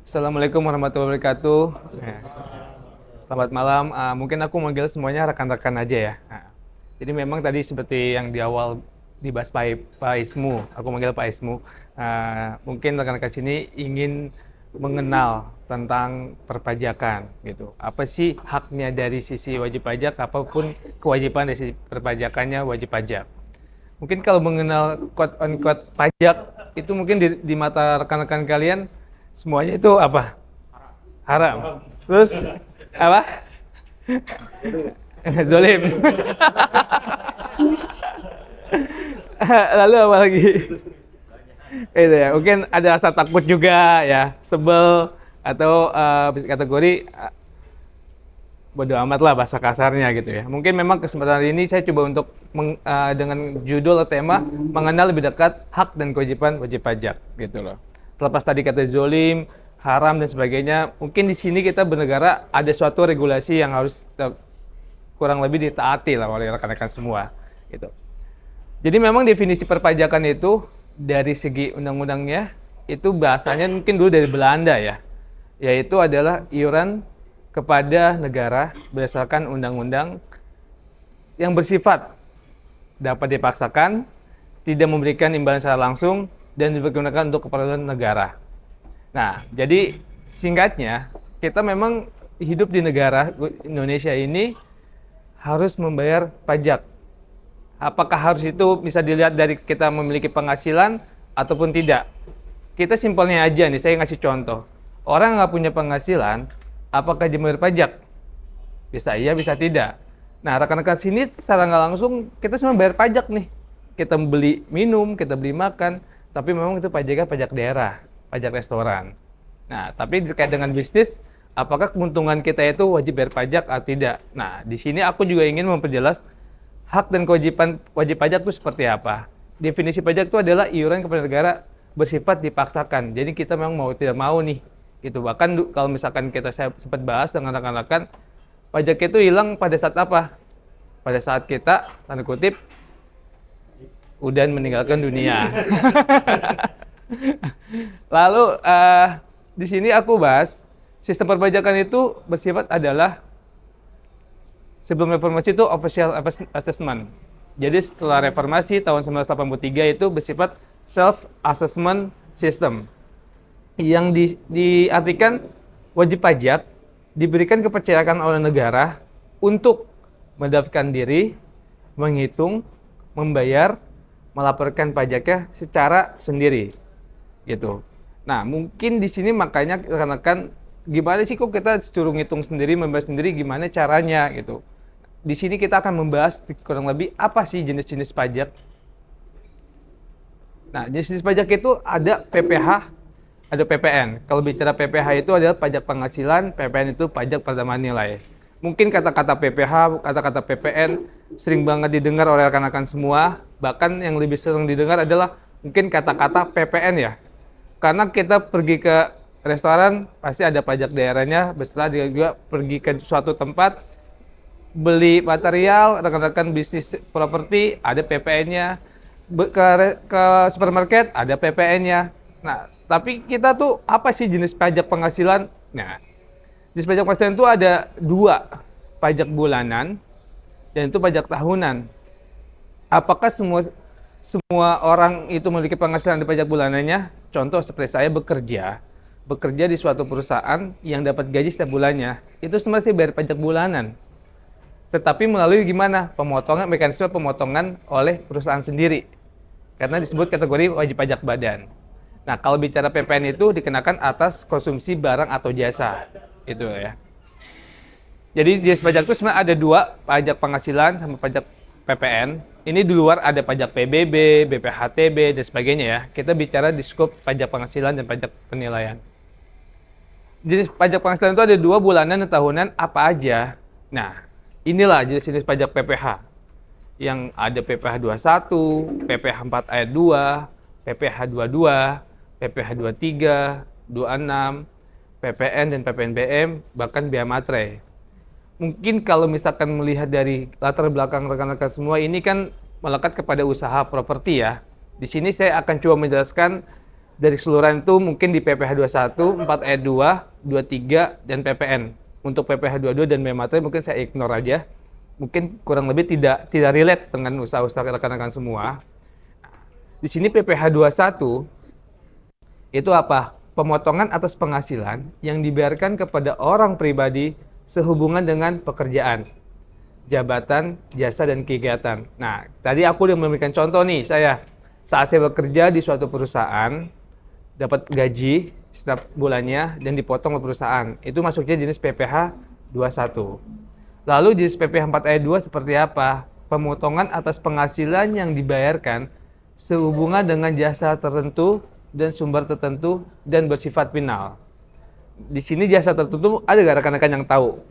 Assalamualaikum warahmatullahi wabarakatuh. Ya, selamat malam. Mungkin aku manggil semuanya rekan-rekan aja ya. Jadi memang tadi seperti yang di awal dibahas Pak Ismu, aku manggil Pak Ismu. Mungkin rekan-rekan sini ingin mengenal tentang perpajakan gitu. Apa sih haknya dari sisi wajib pajak, apapun kewajiban dari sisi perpajakannya wajib pajak. Mungkin kalau mengenal quote on quote pajak itu mungkin di mata rekan-rekan kalian semuanya itu apa? Haram. Terus apa? Zolim. Lalu apa lagi? Itu ya. Mungkin ada rasa takut juga ya, sebel atau bisa kategori bodo amat lah bahasa kasarnya gitu ya. Mungkin memang kesempatan hari ini saya coba untuk dengan judul atau tema mengenal lebih dekat hak dan kewajiban wajib pajak gitu loh. Terlepas tadi kata zolim, haram dan sebagainya, mungkin di sini kita bernegara ada suatu regulasi yang harus kurang lebih ditaati lah oleh rekan-rekan semua gitu. Jadi memang definisi perpajakan itu dari segi undang-undangnya itu bahasanya mungkin dulu dari Belanda ya, yaitu adalah iuran kepada negara berdasarkan undang-undang yang bersifat dapat dipaksakan, tidak memberikan imbalan secara langsung, dan dipergunakan untuk keperluan negara. Nah, jadi singkatnya, kita memang hidup di negara Indonesia ini harus membayar pajak. Apakah harus itu bisa dilihat dari kita memiliki penghasilan ataupun tidak? Kita simpelnya aja nih, saya ngasih contoh. Orang nggak punya penghasilan, apakah dia membayar pajak? Bisa iya, bisa tidak. Nah, rekan-rekan sini secara nggak langsung kita semua bayar pajak nih. Kita beli minum, kita beli makan, tapi memang itu pajaknya pajak daerah, pajak restoran. Nah, tapi terkait dengan bisnis, apakah keuntungan kita itu wajib bayar pajak atau tidak? Nah, di sini aku juga ingin memperjelas hak dan kewajiban wajib pajak itu seperti apa. Definisi pajak itu adalah iuran kepada negara bersifat dipaksakan. Jadi kita memang mau tidak mau nih gitu. Bahkan kalau misalkan saya sempat bahas dengan rekan-rekan, pajak itu hilang pada saat apa? Pada saat kita, tanda kutip, udah meninggalkan dunia. Lalu di sini aku bahas sistem perpajakan itu bersifat adalah sebelum reformasi itu official assessment. Jadi setelah reformasi tahun 1983 itu bersifat self assessment system, yang diartikan wajib pajak diberikan kepercayaan oleh negara untuk mendaftarkan diri, menghitung, membayar, melaporkan pajaknya secara sendiri, gitu. Nah, mungkin di sini makanya rekan-rekan gimana sih kok kita suruh ngitung sendiri, membayar sendiri, gimana caranya gitu. Di sini kita akan membahas kurang lebih apa sih jenis-jenis pajak. Nah, jenis-jenis pajak itu ada PPh, ada PPN. Kalau bicara PPh itu adalah pajak penghasilan, PPN itu pajak penerimaan nilai. Mungkin kata-kata PPh, kata-kata PPN sering banget didengar oleh rekan-rekan semua. Bahkan yang lebih sering didengar adalah mungkin kata-kata PPN ya. Karena kita pergi ke restoran pasti ada pajak daerahnya, beserta dia juga pergi ke suatu tempat beli material, rekan-rekan bisnis properti ada PPN-nya. Ke supermarket ada PPN-nya. Nah, tapi kita tuh apa sih jenis pajak penghasilan? Nah, jenis pajak penghasilan itu ada dua, pajak bulanan dan itu pajak tahunan. Apakah semua orang itu memiliki penghasilan di pajak bulanannya? Contoh seperti saya bekerja di suatu perusahaan yang dapat gaji setiap bulannya, itu semua sih bayar pajak bulanan. Tetapi melalui gimana? Mekanisme pemotongan oleh perusahaan sendiri. Karena disebut kategori wajib pajak badan. Nah, kalau bicara PPN itu dikenakan atas konsumsi barang atau jasa. Itu ya. Jadi jenis pajak itu sebenarnya ada dua, pajak penghasilan sama pajak PPN. Ini di luar ada pajak PBB, BPHTB, dan sebagainya ya. Kita bicara di skop pajak penghasilan dan pajak penilaian. Jenis pajak penghasilan itu ada dua, bulanan dan tahunan, apa aja? Nah, inilah jenis-jenis pajak PPh. Yang ada PPh 21, PPh 4 ayat 2, PPh 22, PPh 23, 26, PPN dan PPNBM, bahkan bea materai. Mungkin kalau misalkan melihat dari latar belakang rekan-rekan semua, ini kan melekat kepada usaha properti ya. Di sini saya akan coba menjelaskan Dari keseluruhan itu mungkin di PPh 21, 4 ayat 2, 23, dan PPN. Untuk PPh 22 dan materi mungkin saya ignore aja. Mungkin kurang lebih tidak relate dengan usaha-usaha rekan-rekan semua. Di sini PPh 21 itu apa? Pemotongan atas penghasilan yang dibayarkan kepada orang pribadi sehubungan dengan pekerjaan, jabatan, jasa, dan kegiatan. Nah, tadi aku udah memberikan contoh nih, saat saya bekerja di suatu perusahaan, dapat gaji setiap bulannya dan dipotong oleh perusahaan. Itu masuknya jenis PPh 21. Lalu jenis PPh 4 ayat 2 seperti apa? Pemotongan atas penghasilan yang dibayarkan sehubungan dengan jasa tertentu dan sumber tertentu dan bersifat final. Di sini jasa tertentu ada nggak rekan-rekan yang tahu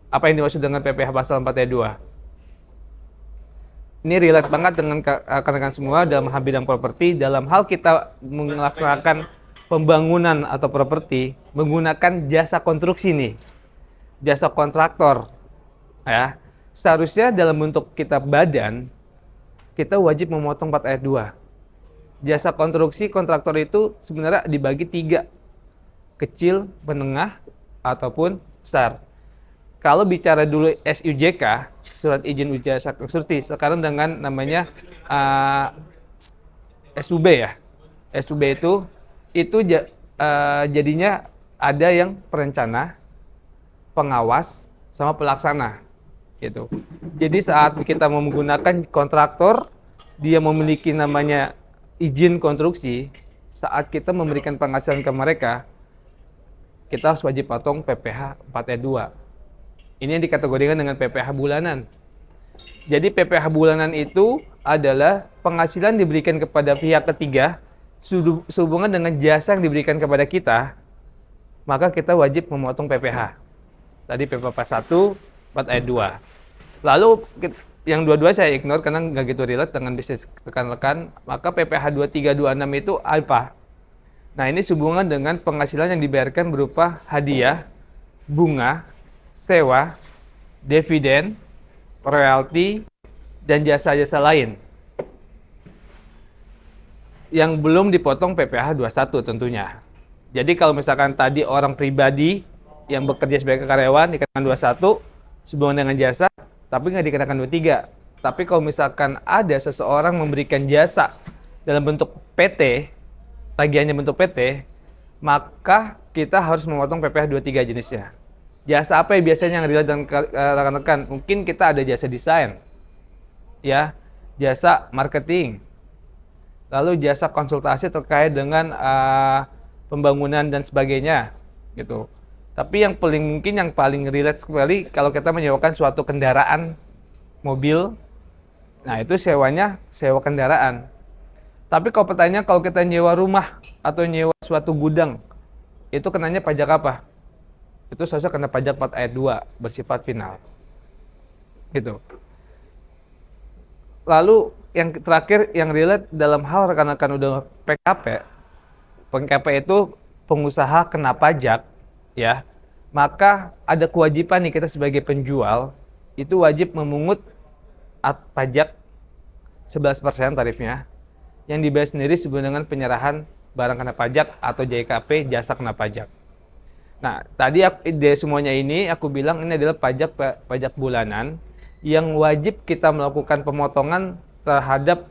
apa yang dimaksud dengan PPh pasal 4 ayat 2? Ini relate banget dengan rekan-rekan semua dalam hal bidang properti. Dalam hal kita melaksanakan pembangunan atau properti menggunakan jasa konstruksi nih, jasa kontraktor, ya. Seharusnya dalam bentuk kita badan, kita wajib memotong 4 ayat 2. Jasa konstruksi kontraktor itu sebenarnya dibagi 3, kecil, menengah, ataupun besar. Kalau bicara dulu SUJK, surat izin jasa konstruksi, sekarang dengan namanya SUB ya. SUB itu jadinya ada yang perencana, pengawas, sama pelaksana gitu. Jadi saat kita mau menggunakan kontraktor, dia memiliki namanya izin konstruksi, saat kita memberikan penghasilan ke mereka, kita harus wajib potong PPh 4 ayat 2. Ini yang dikategorikan dengan PPh bulanan. Jadi PPh bulanan itu adalah penghasilan diberikan kepada pihak ketiga sehubungan dengan jasa yang diberikan kepada kita, maka kita wajib memotong PPh. Tadi PPh 1, 4 ayat 2. Lalu yang dua-dua saya ignore karena nggak gitu relate dengan bisnis rekan-rekan. Maka PPh 2326 itu apa? Nah, ini sehubungan dengan penghasilan yang dibayarkan berupa hadiah, bunga, sewa, dividen, royalti, dan jasa-jasa lain yang belum dipotong PPh 21 tentunya. Jadi kalau misalkan tadi orang pribadi yang bekerja sebagai karyawan dikenakan 21 sehubungan dengan jasa, tapi nggak dikenakan 23. Tapi kalau misalkan ada seseorang memberikan jasa dalam bentuk PT, tagihannya bentuk PT, maka kita harus memotong PPh 23 jenisnya. Jasa apa ya biasanya yang relate dengan rekan-rekan? Mungkin kita ada jasa desain, ya, jasa marketing, lalu jasa konsultasi terkait dengan pembangunan dan sebagainya, gitu. Tapi yang paling relate sekali kalau kita menyewakan suatu kendaraan mobil, nah itu sewanya sewa kendaraan. Tapi kalau pertanyaan kalau kita nyewa rumah atau nyewa suatu gudang, itu kenanya pajak apa? Itu seharusnya kena pajak 4 ayat 2 bersifat final. Gitu. Lalu yang terakhir yang relate dalam hal rekan-rekan udah PKP. PKP itu pengusaha kena pajak, ya. Maka ada kewajiban nih kita sebagai penjual itu wajib memungut pajak 11% tarifnya yang dibayar sendiri sebelum dengan penyerahan barang kena pajak atau JKP, jasa kena pajak. Nah, tadi dari semuanya ini aku bilang ini adalah pajak bulanan yang wajib kita melakukan pemotongan terhadap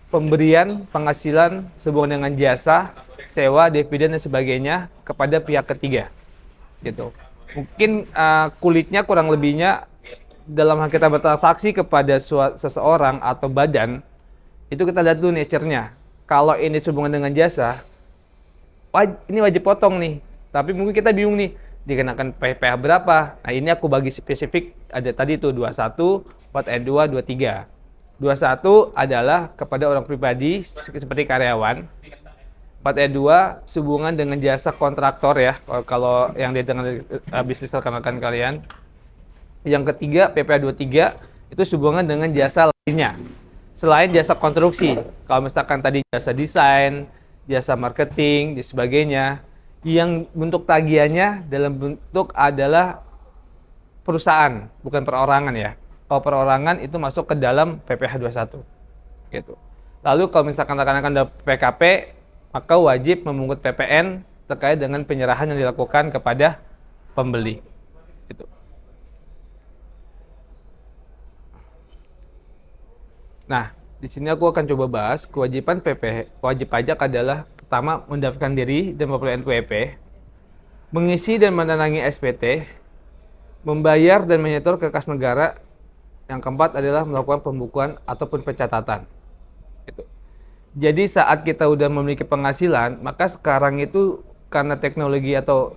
pemberian penghasilan sehubungan dengan jasa, sewa, dividen dan sebagainya kepada pihak ketiga. Gitu. Mungkin kulitnya kurang lebihnya dalam hal kita bertransaksi kepada seseorang atau badan, itu kita lihat dulu nature-nya. Kalau ini hubungan dengan jasa, ini wajib potong nih. Tapi mungkin kita bingung nih, dikenakan PPh berapa? Nah, ini aku bagi spesifik, ada tadi tuh 21, 4 ayat 2, 23. 21 adalah kepada orang pribadi seperti karyawan. 4 ayat 2 sehubungan dengan jasa kontraktor ya, kalau yang dia dengan bisnis rekan-rekan kalian. Yang ketiga, PPh 23 itu sehubungan dengan jasa lainnya selain jasa konstruksi. Kalau misalkan tadi jasa desain, jasa marketing, dan sebagainya, yang bentuk tagihannya dalam bentuk adalah perusahaan, bukan perorangan ya. Kalau perorangan itu masuk ke dalam PPh 21. Gitu. Lalu kalau misalkan rekan-rekan udah PKP, maka wajib memungut PPN terkait dengan penyerahan yang dilakukan kepada pembeli. Gitu. Nah, di sini aku akan coba bahas kewajiban wajib pajak adalah pertama mendaftarkan diri dan memperoleh NPWP, mengisi dan menandangi SPT, membayar dan menyetor ke kas negara. Yang keempat adalah melakukan pembukuan ataupun pencatatan. Gitu. Jadi saat kita udah memiliki penghasilan, maka sekarang itu karena teknologi atau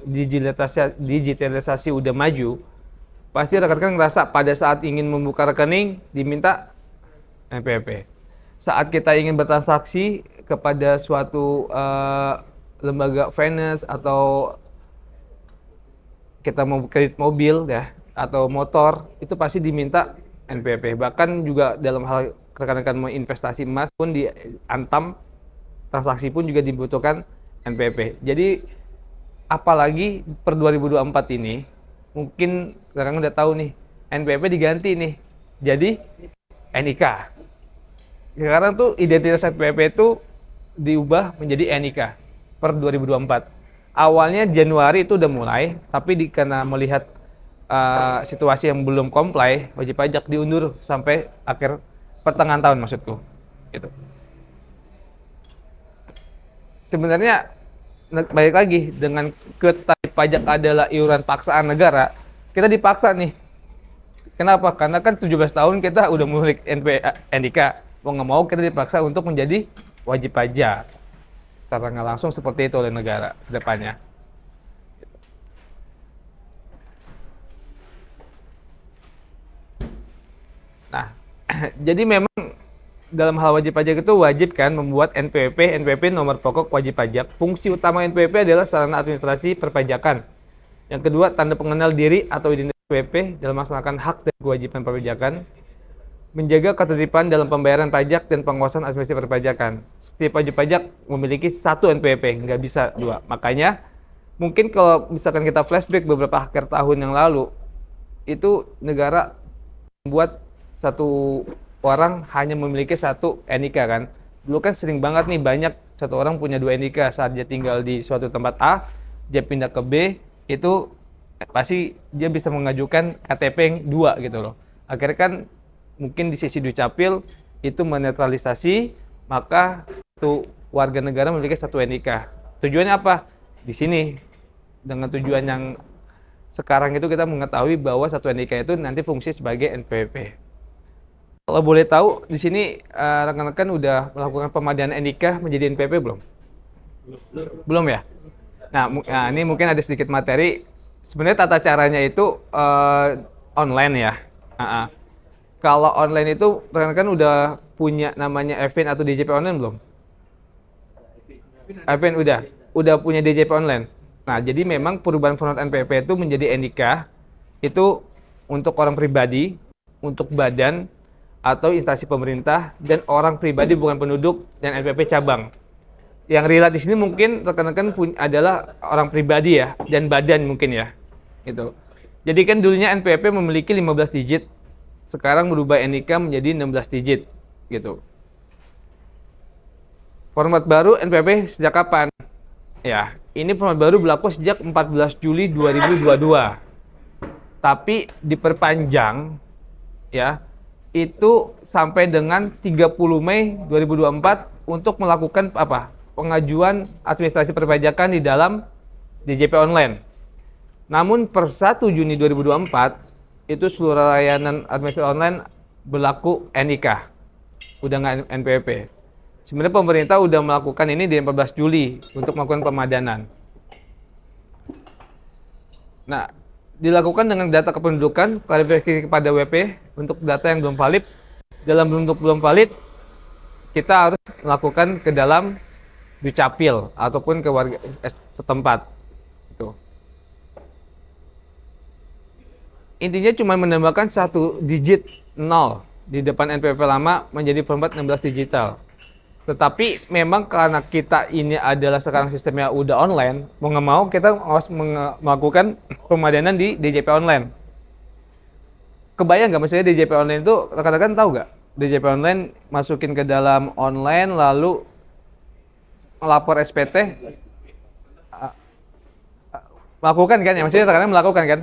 digitalisasi udah maju, pasti rekan-rekan ngerasa pada saat ingin membuka rekening diminta NPWP. Saat kita ingin bertransaksi kepada suatu lembaga finance atau kita mau kredit mobil ya atau motor, itu pasti diminta NPWP. Bahkan juga dalam hal rekan-rekan mau investasi emas pun di Antam transaksi pun juga dibutuhkan NPWP. Jadi apalagi per 2024 ini mungkin rekan udah tahu nih NPWP diganti nih jadi NIK. Sekarang tuh identitas NPWP itu diubah menjadi NIK per 2024. Awalnya Januari itu udah mulai, tapi karena melihat situasi yang belum comply, wajib pajak diundur sampai akhir pertengahan tahun maksudku. Gitu. Sebenarnya balik lagi dengan kewajiban pajak adalah iuran paksaan negara, kita dipaksa nih. Kenapa? Karena kan 17 tahun kita udah memiliki NIK, mau nggak mau kita dipaksa untuk menjadi wajib pajak. Secara nggak langsung seperti itu oleh negara ke depannya. Nah, jadi memang dalam hal wajib pajak itu wajib kan membuat NPWP nomor pokok wajib pajak. Fungsi utama NPWP adalah sarana administrasi perpajakan. Yang kedua, tanda pengenal diri atau identitas NPWP dalam melaksanakan hak dan kewajiban perpajakan. Menjaga ketertiban dalam pembayaran pajak dan penguasaan administrasi perpajakan. Setiap wajib pajak memiliki satu NPWP, nggak bisa dua. Makanya, mungkin kalau misalkan kita flashback beberapa akhir tahun yang lalu, itu negara membuat satu orang hanya memiliki satu NIK kan. Dulu kan sering banget nih banyak satu orang punya dua NIK saat dia tinggal di suatu tempat A, dia pindah ke B, itu pasti dia bisa mengajukan KTP yang dua gitu loh. Akhirnya kan mungkin di sisi Dukcapil itu menetralisasi, maka satu warga negara memiliki satu NIK. Tujuannya apa? Di sini dengan tujuan yang sekarang itu kita mengetahui bahwa satu NIK itu nanti fungsi sebagai NPWP. Kalau boleh tahu, di sini rekan-rekan udah melakukan pemadanan NIK menjadi NPWP belum? Belum ya? Nah, ini mungkin ada sedikit materi. Sebenarnya tata caranya itu online ya. Kalau online itu rekan-rekan udah punya namanya EVIN atau DJP online belum? EVIN udah punya DJP online. Nah, jadi memang perubahan format NPWP itu menjadi NIK itu untuk orang pribadi, untuk badan atau instansi pemerintah dan orang pribadi bukan penduduk dan NPWP cabang. Yang relate di sini mungkin rekan-rekan adalah orang pribadi ya dan badan mungkin ya. Gitu. Jadi kan dulunya NPWP memiliki 15 digit. Sekarang berubah NIK menjadi 16 digit gitu. Format baru NPWP sejak kapan? Ya, ini format baru berlaku sejak 14 Juli 2022. Tapi diperpanjang ya itu sampai dengan 30 Mei 2024 untuk melakukan apa? Pengajuan administrasi perpajakan di dalam DJP online. Namun per 1 Juni 2024 itu seluruh layanan administrasi online berlaku NIK. Udah nggak NPWP. Sebenarnya pemerintah udah melakukan ini di 14 Juli untuk melakukan pemadanan. Nah, dilakukan dengan data kependudukan, klarifikasi kepada WP untuk data yang belum valid. Dalam bentuk belum valid, kita harus melakukan ke dalam Dukcapil ataupun ke warga setempat. Itu. Intinya cuma menambahkan satu digit 0 di depan NPWP lama menjadi format 16 digital. Tetapi memang karena kita ini adalah sekarang sistemnya udah online, mau nggak mau kita harus melakukan pemadanan di DJP online. Kebayang nggak maksudnya DJP online itu, rekan-rekan tahu nggak? DJP online masukin ke dalam online lalu melapor SPT, melakukan kan ya, maksudnya terkadang melakukan kan,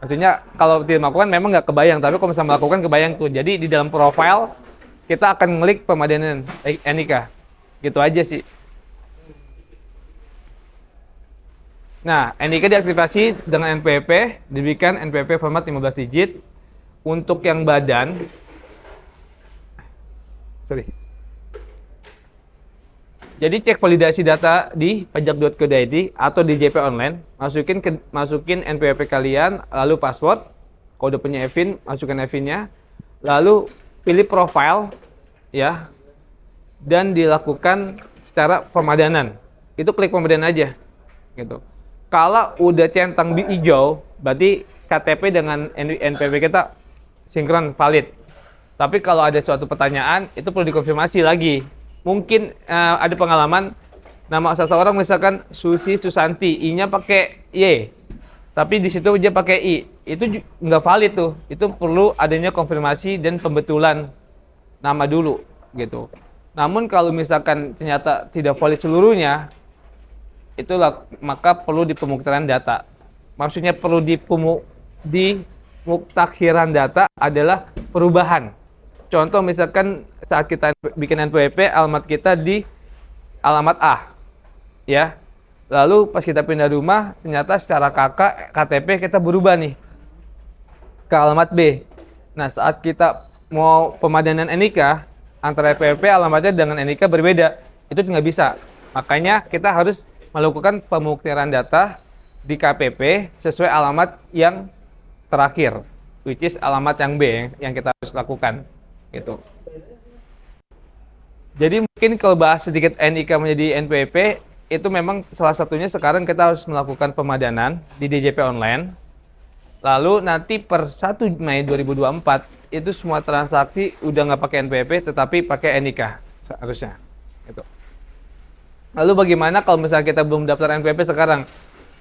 maksudnya kalau tidak melakukan memang nggak kebayang, tapi kalau misalnya melakukan kebayang tuh. Jadi di dalam profile kita akan ngeklik pemadanan NIK, gitu aja sih. Nah, NIK diaktifasi dengan NPWP, diberikan NPWP format 15 digit. Untuk yang badan, jadi cek validasi data di pajak.go.id atau di JP Online, masukin NPWP kalian, lalu password, kalau udah punya EVIN, masukkan EVIN-nya, lalu pilih profile, ya, dan dilakukan secara pemadanan. Itu klik pemadanan aja, gitu. Kalau udah centang hijau, berarti KTP dengan NPWP kita sinkron valid. Tapi kalau ada suatu pertanyaan, itu perlu dikonfirmasi lagi. Mungkin ada pengalaman nama seseorang misalkan Susi Susanti, I-nya pakai Y, tapi di situ dia pakai I, itu nggak valid tuh. Itu perlu adanya konfirmasi dan pembetulan nama dulu, gitu. Namun kalau misalkan ternyata tidak valid seluruhnya, itulah maka perlu di pemutahiran data. Maksudnya perlu di pemutahiran data adalah perubahan. Contoh misalkan saat kita bikin NPWP, alamat kita di alamat A, ya. Lalu pas kita pindah rumah, ternyata secara KTP kita berubah nih ke alamat B. Nah, saat kita mau pemadanan NIK, antara NPWP alamatnya dengan NIK berbeda, itu nggak bisa. Makanya kita harus melakukan pemutahiran data di KPP sesuai alamat yang terakhir, which is alamat yang B yang kita harus lakukan. Gitu. Jadi mungkin kalau bahas sedikit NIK menjadi NPWP, itu memang salah satunya sekarang kita harus melakukan pemadanan di DJP Online. Lalu nanti per 1 Mei 2024 itu semua transaksi udah nggak pakai NPWP tetapi pakai NIK seharusnya. Gitu. Lalu bagaimana kalau misalnya kita belum daftar NPWP sekarang?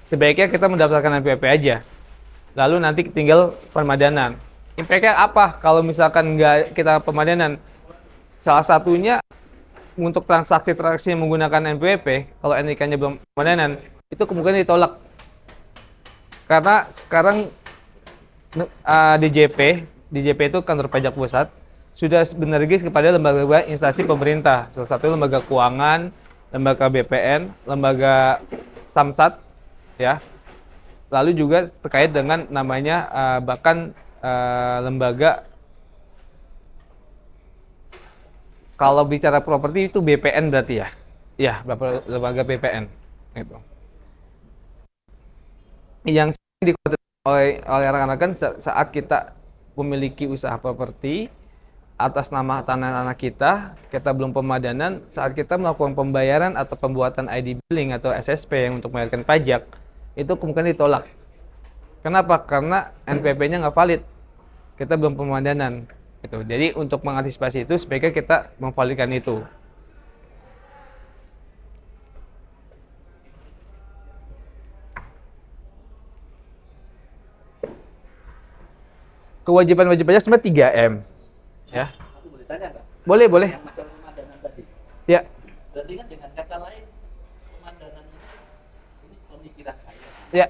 Sebaiknya kita mendaftarkan NPWP aja. Lalu nanti tinggal pemadanan. Impact-nya apa kalau misalkan nggak kita pemadanan? Salah satunya untuk transaksi-transaksi yang menggunakan NPWP, kalau NIK-nya belum pemadanan, itu kemungkinan ditolak. Karena sekarang DJP itu kantor pajak pusat, sudah berregis kepada lembaga instansi pemerintah, salah satu lembaga keuangan, lembaga BPN, lembaga Samsat, ya. Lalu juga terkait dengan namanya bahkan lembaga, kalau bicara properti itu BPN berarti ya, ya lembaga BPN gitu. Yang dikhawatirkan oleh rekan-rekan saat kita memiliki usaha properti atas nama tanah anak kita belum pemadanan, saat kita melakukan pembayaran atau pembuatan ID billing atau SSP yang untuk membayarkan pajak, itu kemungkinan ditolak. Kenapa? Karena NPWP-nya nggak valid. Kita belum pemadanan. Gitu. Jadi untuk mengantisipasi itu, sebaiknya kita memvalidkan itu. Kewajiban-wajib pajak sebenarnya 3M. Ya. Aku boleh tanya nggak? Boleh, boleh. Yang masalah pemadanan tadi. Ya. Berarti kan dengan kata lain, pemadanan ini pemikiran saya. Ya.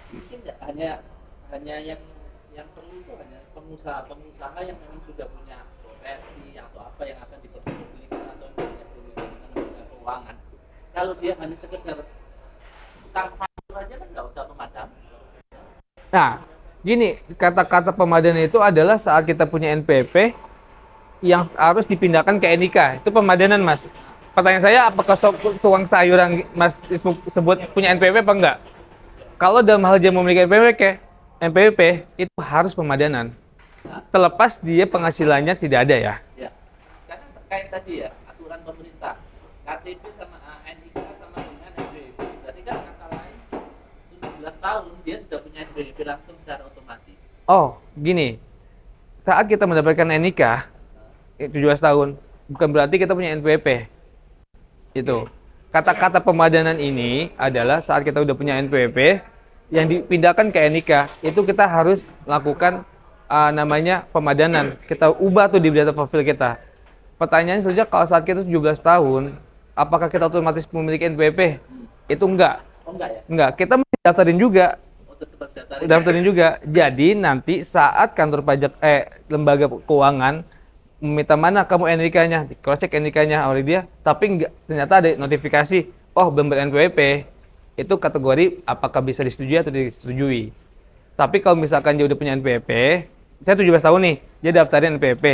Mungkin nggak hanya yang perlu itu hanya pengusaha yang memang sudah punya profesi atau apa yang akan diperjualbelikan atau yang punya urusan dengan lembaga keuangan. Kalau dia hanya sekedar utang sayur aja kan nggak usah pemadam. Nah, gini, kata-kata pemadanan itu adalah saat kita punya NPWP yang harus dipindahkan ke NIK. Itu pemadanan, Mas. Pertanyaan saya, apakah tukang sayur yang Mas sebut punya NPWP apa enggak? Kalau dalam hal dia memiliki NPWP itu harus pemadanan. Terlepas dia penghasilannya tidak ada ya. Ya, karena terkait tadi ya aturan pemerintah KTP sama NIK sama dengan NPWP. Berarti kan kata lain 17 tahun dia sudah punya NPWP langsung secara otomatis. Oh, gini. Saat kita mendapatkan NIK 17 tahun, bukan berarti kita punya NPWP. Itu. Kata-kata pemadanan ini adalah saat kita udah punya NPWP yang dipindahkan ke NIK, itu kita harus lakukan namanya pemadanan. Kita ubah tuh di data profil kita. Pertanyaannya selanjutnya, kalau saat kita 17 tahun, apakah kita otomatis memiliki NPWP? Itu enggak. Oh enggak ya? Enggak, kita mesti daftarin juga. Oh tetap Daftarin juga. Jadi nanti saat kantor pajak lembaga keuangan meminta mana kamu NIK-nya, di cross check NIK-nya oleh dia, tapi enggak, ternyata ada notifikasi, oh belum ber-NPWP. Itu kategori apakah bisa disetujui atau tidak disetujui. Tapi kalau misalkan dia udah punya NPWP, saya 17 tahun nih, dia daftarin NPWP.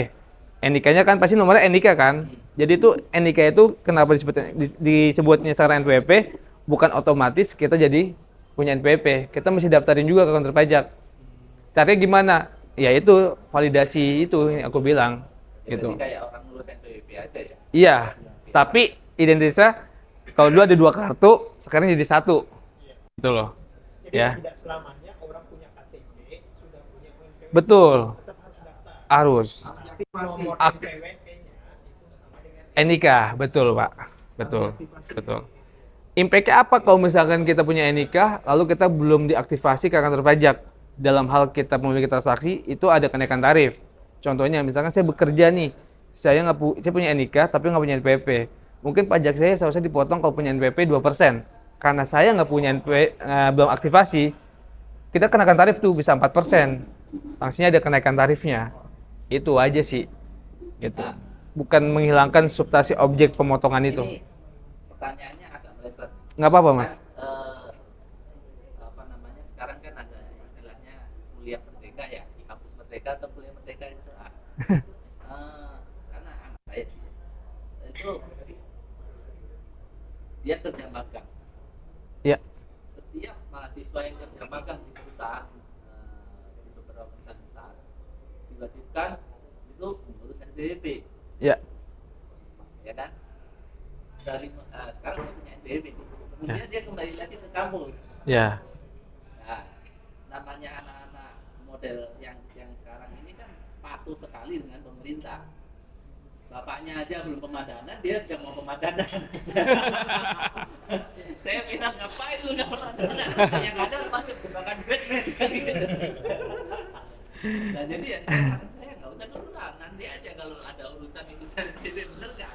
NIK-nya kan pasti nomornya NIK kan. Jadi itu NIK itu kenapa disebutnya secara NPWP, bukan otomatis kita jadi punya NPWP. Kita mesti daftarin juga ke kantor pajak. Caranya gimana? Ya itu validasi itu yang aku bilang gitu. Jadi kayak orang ngurus NPWP aja ya? Iya, tapi identitasnya kalau dulu ada 2 kartu, sekarang jadi 1. Gitu loh. Jadi Ya. tidak selamanya orang punya KTP sudah punya NPWP. Betul. Tetap harus daftar. Harus. Nomor Ak- NPWP-nya itu sama dengan NIK, betul Pak. Betul. Betul. Impact-nya apa kalau misalkan kita punya NIK, lalu kita belum diaktifasi ke kantor pajak? Dalam hal kita memiliki transaksi, itu ada kenaikan tarif. Contohnya, misalkan saya bekerja nih, saya punya NIK tapi nggak punya NPWP. Mungkin pajak saya seharusnya dipotong kalau punya NPWP 2%. Karena saya nggak punya belum aktivasi, kita kenakan tarif tuh bisa 4%. Sanksinya ada kenaikan tarifnya. Itu aja sih. Gitu. Bukan menghilangkan substansi objek pemotongan itu. Ini pertanyaannya agak melebar. Nggak apa-apa, Mas. Apa namanya, sekarang kan ada istilahnya kuliah merdeka ya, di kampus merdeka atau kuliah merdeka itu karena anak saya itu dia kerja magang. Ya. Setiap mahasiswa yang kerja magang di perusahaan, di beberapa perusahaan besar, diwajibkan itu mengurus NPWP, Ya. ya kan? Sekarang dia punya NPWP, kemudian dia kembali lagi ke kampus. Ya. Nah, namanya anak-anak model yang sekarang ini kan patuh sekali dengan pemerintah. Bapaknya aja belum pemadanan, dia sudah mau pemadanan. Saya bilang, ngapain lu nggak pemadanan? Yang ada masuk jebakan Batman kan gitu. Nah jadi ya saya nggak usah duluan, nanti aja kalau ada urusan itu saya bener nggak?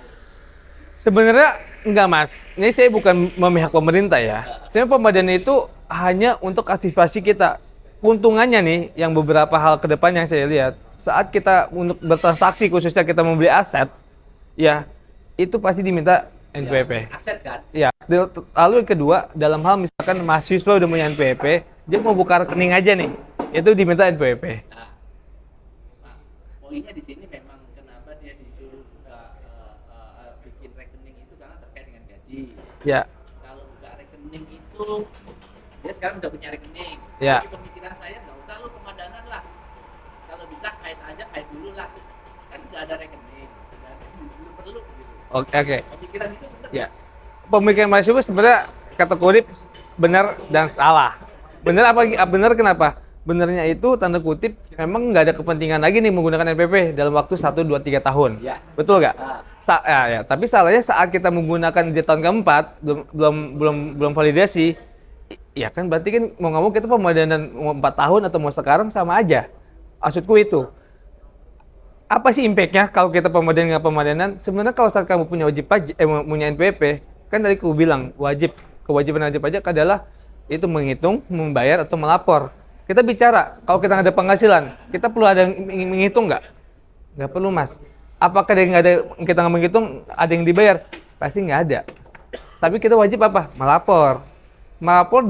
Sebenarnya enggak, Mas. Ini saya bukan memihak pemerintah ya. Tapi pemadanan itu hanya untuk aktivasi kita. Untungannya nih, yang beberapa hal ke depan yang saya lihat, saat kita untuk bertransaksi, khususnya kita membeli aset, ya, itu pasti diminta NPWP. Aset kan? Ya, lalu yang kedua, dalam hal misalkan mahasiswa udah punya NPWP, dia mau buka rekening aja nih, itu diminta NPWP. Nah, poinnya di sini memang kenapa dia disuruh bikin rekening itu karena terkait dengan gaji. Ya, Kalau buka rekening itu, dia sekarang udah punya rekening. Ya. Jadi pemikiran saya nggak usah lu pemadanan lah. Kalau bisa kait aja, kait dulu lah. Kan sudah ada rekening, belum perlu gitu. oke. Pemikiran itu benar. Ya, pemikiran mahasiswa sebenarnya kategori benar dan salah. Benar apa? Benar kenapa? Benernya itu tanda kutip memang nggak ada kepentingan lagi nih menggunakan NPWP dalam waktu 1, 2, 3 tahun. Ya. Betul nggak? Ah. Ya, tapi salahnya saat kita menggunakan di tahun keempat belum validasi, ya kan berarti kan mau nggak mau kita pemadanan mau 4 tahun atau mau sekarang sama aja. Maksudku itu. Apa sih impact-nya kalau kita pemadanan nggak pemadanan? Sebenarnya kalau saat kamu punya punya NPWP, kan tadi aku bilang kewajiban wajib pajak adalah itu menghitung, membayar atau melapor. Kita bicara, kalau kita nggak ada penghasilan, kita perlu ada yang menghitung nggak? Nggak perlu, Mas. Apakah kita nggak menghitung, ada yang dibayar? Pasti nggak ada. Tapi kita wajib apa? Melapor. Melapor,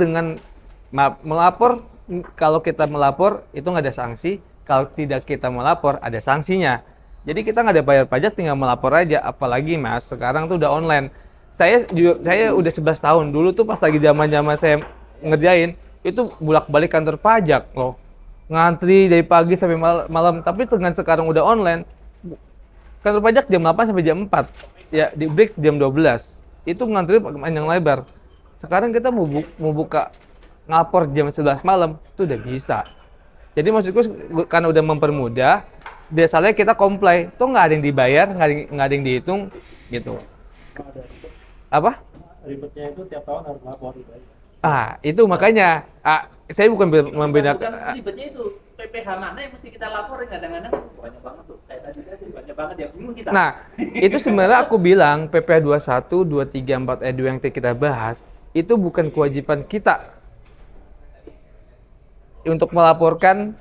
kalau kita melapor, itu nggak ada sanksi. Kalau tidak kita melapor, ada sanksinya. Jadi kita nggak ada bayar pajak, tinggal melapor aja. Apalagi, Mas, sekarang tuh udah online. Saya udah 11 tahun. Dulu tuh pas lagi zaman-zaman saya ngerjain, itu bolak-balik kantor pajak loh, ngantri dari pagi sampai malam. Tapi dengan sekarang udah online, kantor pajak jam 8 sampai jam 4 ya, di break jam 12, itu ngantri panjang lebar. Sekarang kita mau buka ngapor jam 11 malam itu udah bisa. Jadi maksudku karena udah mempermudah, biasanya kita comply tuh nggak ada yang dibayar, nggak ada yang dihitung gitu. Apa Ribetnya itu tiap tahun harus lapor gitu. Itu makanya saya bukan Bukan membedakan. ribetnya itu PPH mana yang mesti kita laporin, kadang-kadang kan banyak banget tuh. Kayak tadi banyak banget yang bingung kita. Nah, itu sebenarnya aku bilang PPH 21, 23, 4 E2 yang kita bahas itu bukan kewajiban kita untuk melaporkan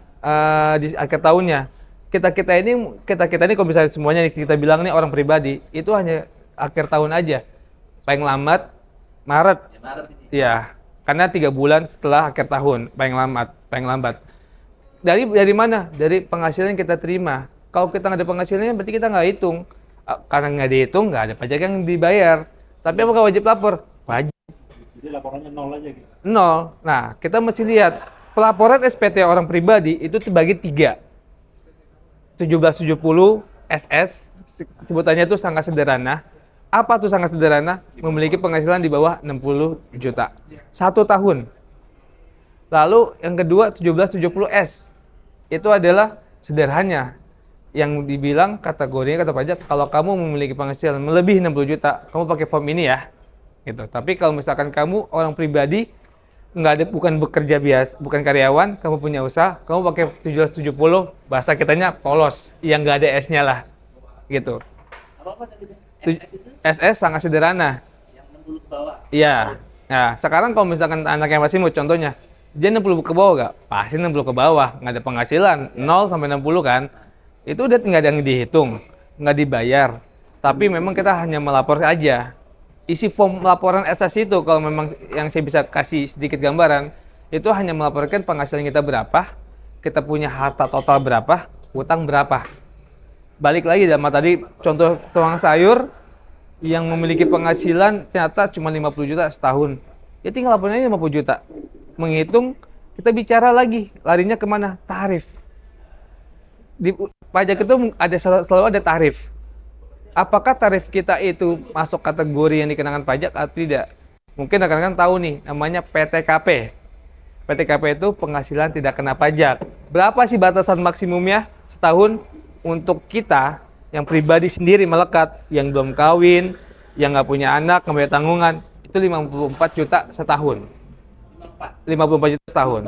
di akhir tahunnya. Kita ini kalau misalnya semuanya kita bilang nih orang pribadi, itu hanya akhir tahun aja. Paling lambat Maret. Ya, Maret ini. Iya, karena 3 bulan setelah akhir tahun paling lambat. Dari mana? Dari penghasilan yang kita terima. Kalau kita nggak ada penghasilannya, berarti kita nggak hitung. Karena nggak dihitung, nggak ada pajak yang dibayar. Tapi apakah wajib lapor? Wajib. Jadi laporannya nol aja gitu. Nol. Nah, kita mesti lihat pelaporan SPT orang pribadi itu terbagi 3. 1770 SS, sebutannya itu sangat sederhana. Apa tuh sangat sederhana? Memiliki penghasilan di bawah 60 juta. 1 tahun. Lalu yang kedua 1770S. Itu adalah sederhana. Yang dibilang kategorinya kata pajak, kalau kamu memiliki penghasilan melebihi 60 juta, kamu pakai form ini ya. Gitu. Tapi kalau misalkan kamu orang pribadi bukan bekerja biasa, bukan karyawan, kamu punya usaha, kamu pakai 1770, bahasa kitanya polos, yang nggak ada S-nya lah, gitu. Apa tadi? SS itu SS sangat sederhana. yang 60 ke bawah. Iya. Nah, sekarang kalau misalkan anak yang masih mau contohnya, dia 60 ke bawah nggak? Pasti 60 ke bawah, nggak ada penghasilan, 0 sampai 60 kan? Itu udah tinggal yang dihitung, nggak dibayar. Tapi memang kita hanya melapor aja. Isi form laporan SS itu kalau memang yang saya bisa kasih sedikit gambaran, itu hanya melaporkan penghasilan kita berapa, kita punya harta total berapa, utang berapa. Balik lagi sama tadi contoh tukang sayur yang memiliki penghasilan ternyata cuma 50 juta setahun. Ya tinggal laporannya 50 juta. Menghitung, kita bicara lagi, larinya kemana? Tarif. Di pajak itu selalu ada tarif. Apakah tarif kita itu masuk kategori yang dikenakan pajak atau tidak? Mungkin rekan-rekan tahu nih, namanya PTKP. PTKP itu penghasilan tidak kena pajak. Berapa sih batasan maksimumnya setahun untuk kita yang pribadi sendiri melekat, yang belum kawin, yang nggak punya anak, nggak punya tanggungan, itu 54 juta setahun. 54 juta setahun.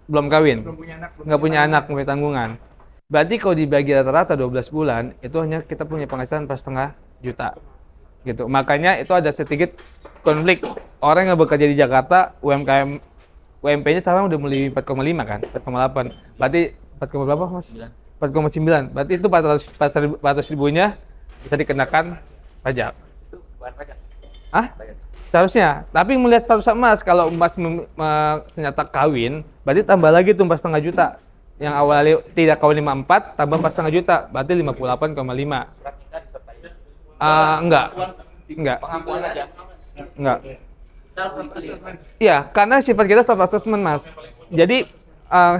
Belum kawin. Nggak punya anak, nggak punya tanggungan. Berarti kalau dibagi rata-rata 12 bulan, itu hanya kita punya penghasilan 4,5 juta. Gitu. Makanya itu ada sedikit konflik. Orang yang bekerja di Jakarta, UMP-nya sekarang udah mulai 4,5 kan? 4,8. Berarti 4, berapa Mas? 4,9. Berarti itu 400 ribunya bisa dikenakan pajak. Itu bukan pajak. Seharusnya. Tapi melihat status Mas, kalau Mas ternyata kawin, berarti tambah lagi tuh 4,5 juta. Yang awalnya tidak kawin 54, tambah 4,5 juta, berarti 58,5. Surat nikah disertai. Enggak. Pengakuan aja. Enggak. Self assessment. Iya, karena sifat kita self assessment, Mas. Jadi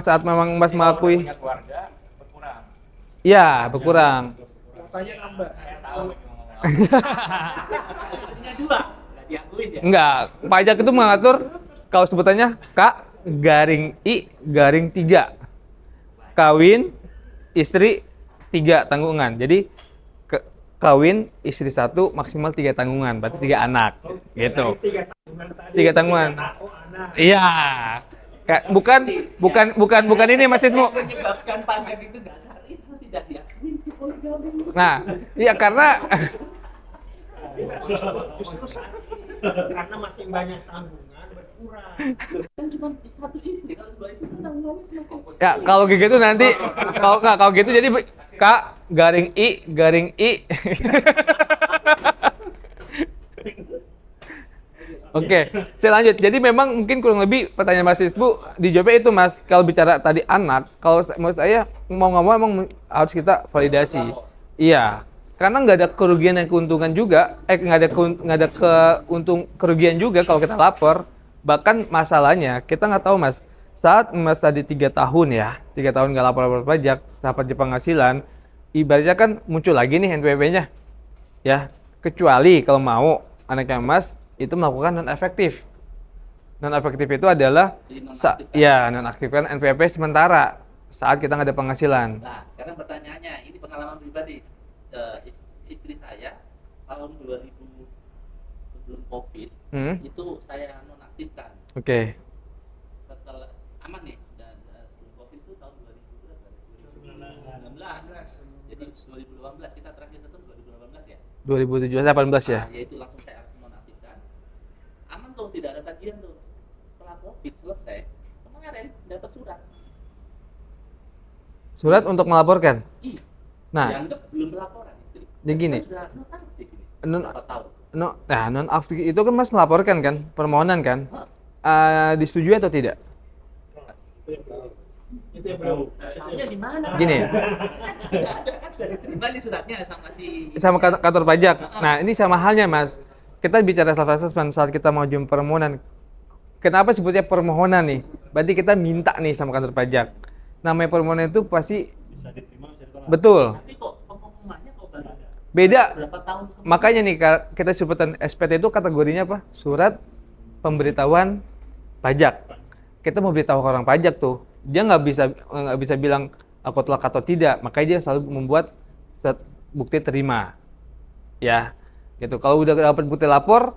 saat memang Mas mengakui, Punya keluarga berkurang. iya berkurang. Kuotanya nambah. Punya 2, nggak diakuin ya. Enggak, pajak itu mengatur kalau sebutannya K-I-3. Kawin, istri 3 tanggungan. Jadi kawin, istri 1, maksimal 3 tanggungan, berarti 3 anak. Gitu. 3 tanggungan tadi. 3 tanggungan. Anak. Iya. Bukan ini Mas Ismu. Menyebabkan pajak itu nggak syar'i itu tidak diakui. Nah, iya karena Justru karena masih banyak tanggungan berkurang. Kan cuma 1 istri, kalau 2 istri kan tanggungannya semakin. ya kalau gitu nanti kalau gitu jadi K-I-I. Oke, saya lanjut. Jadi memang mungkin kurang lebih pertanyaan Mas Isbu dijawabnya itu Mas. Kalau bicara tadi anak, kalau menurut saya mau nggak mau emang harus kita validasi. Iya, karena nggak ada kerugian dan keuntungan juga. Nggak ada kerugian juga kalau kita lapor. Bahkan masalahnya kita nggak tahu Mas. Saat Mas tadi 3 tahun ya, 3 tahun nggak lapor pajak, dapat di penghasilan, ibaratnya kan muncul lagi nih NPWP-nya. Ya, kecuali kalau mau anaknya Mas itu melakukan non efektif. Non efektif itu adalah nonaktifkan NPWP sementara saat kita nggak ada penghasilan. Nah, sekarang pertanyaannya, ini pengalaman pribadi. Istri saya tahun 2011 sebelum COVID itu saya nonaktifkan. Oke. Setelah aman nih dan sebelum COVID itu tahun 2000 berapa? 2019. Jadi 2018 kita terakhir ketemu 2018 ya. 2017 18 ya. Nah, yaitu langsung saya nonaktifkan. Aman tuh, tidak ada tagihan tuh. Setelah COVID selesai, kemarin dapat surat. Surat untuk melaporkan. Ih, Nah, dianggap belum pelaporan istri. Jadi gini. Sudah nonaktif ini. Non- Berapa tahun? non aktif itu kan Mas melaporkan kan, permohonan kan. Disetujui atau tidak? Itu yang belum. Tahunya di mana? Gini. Sudah ada kan, sudah diterima nih suratnya sama si Sama kantor pajak. Nah, ini sama halnya, Mas. Kita bicara self assessment saat kita mau jumpa permohonan. Kenapa sebutnya permohonan nih? Berarti kita minta nih sama kantor pajak. Namanya permohonan itu pasti Bisa diterima, bisa ditolak. betul. Tapi kok pengumumannya kok baru Beda. berapa tahun kemudian? Makanya nih kita sebutan SPT itu kategorinya apa? Surat pemberitahuan pajak. Kita mau beritahu ke orang pajak tuh, dia nggak bisa bilang aku tolak atau tidak. Makanya dia selalu membuat surat bukti terima, ya. Gitu. Kalau udah dapat bukti lapor,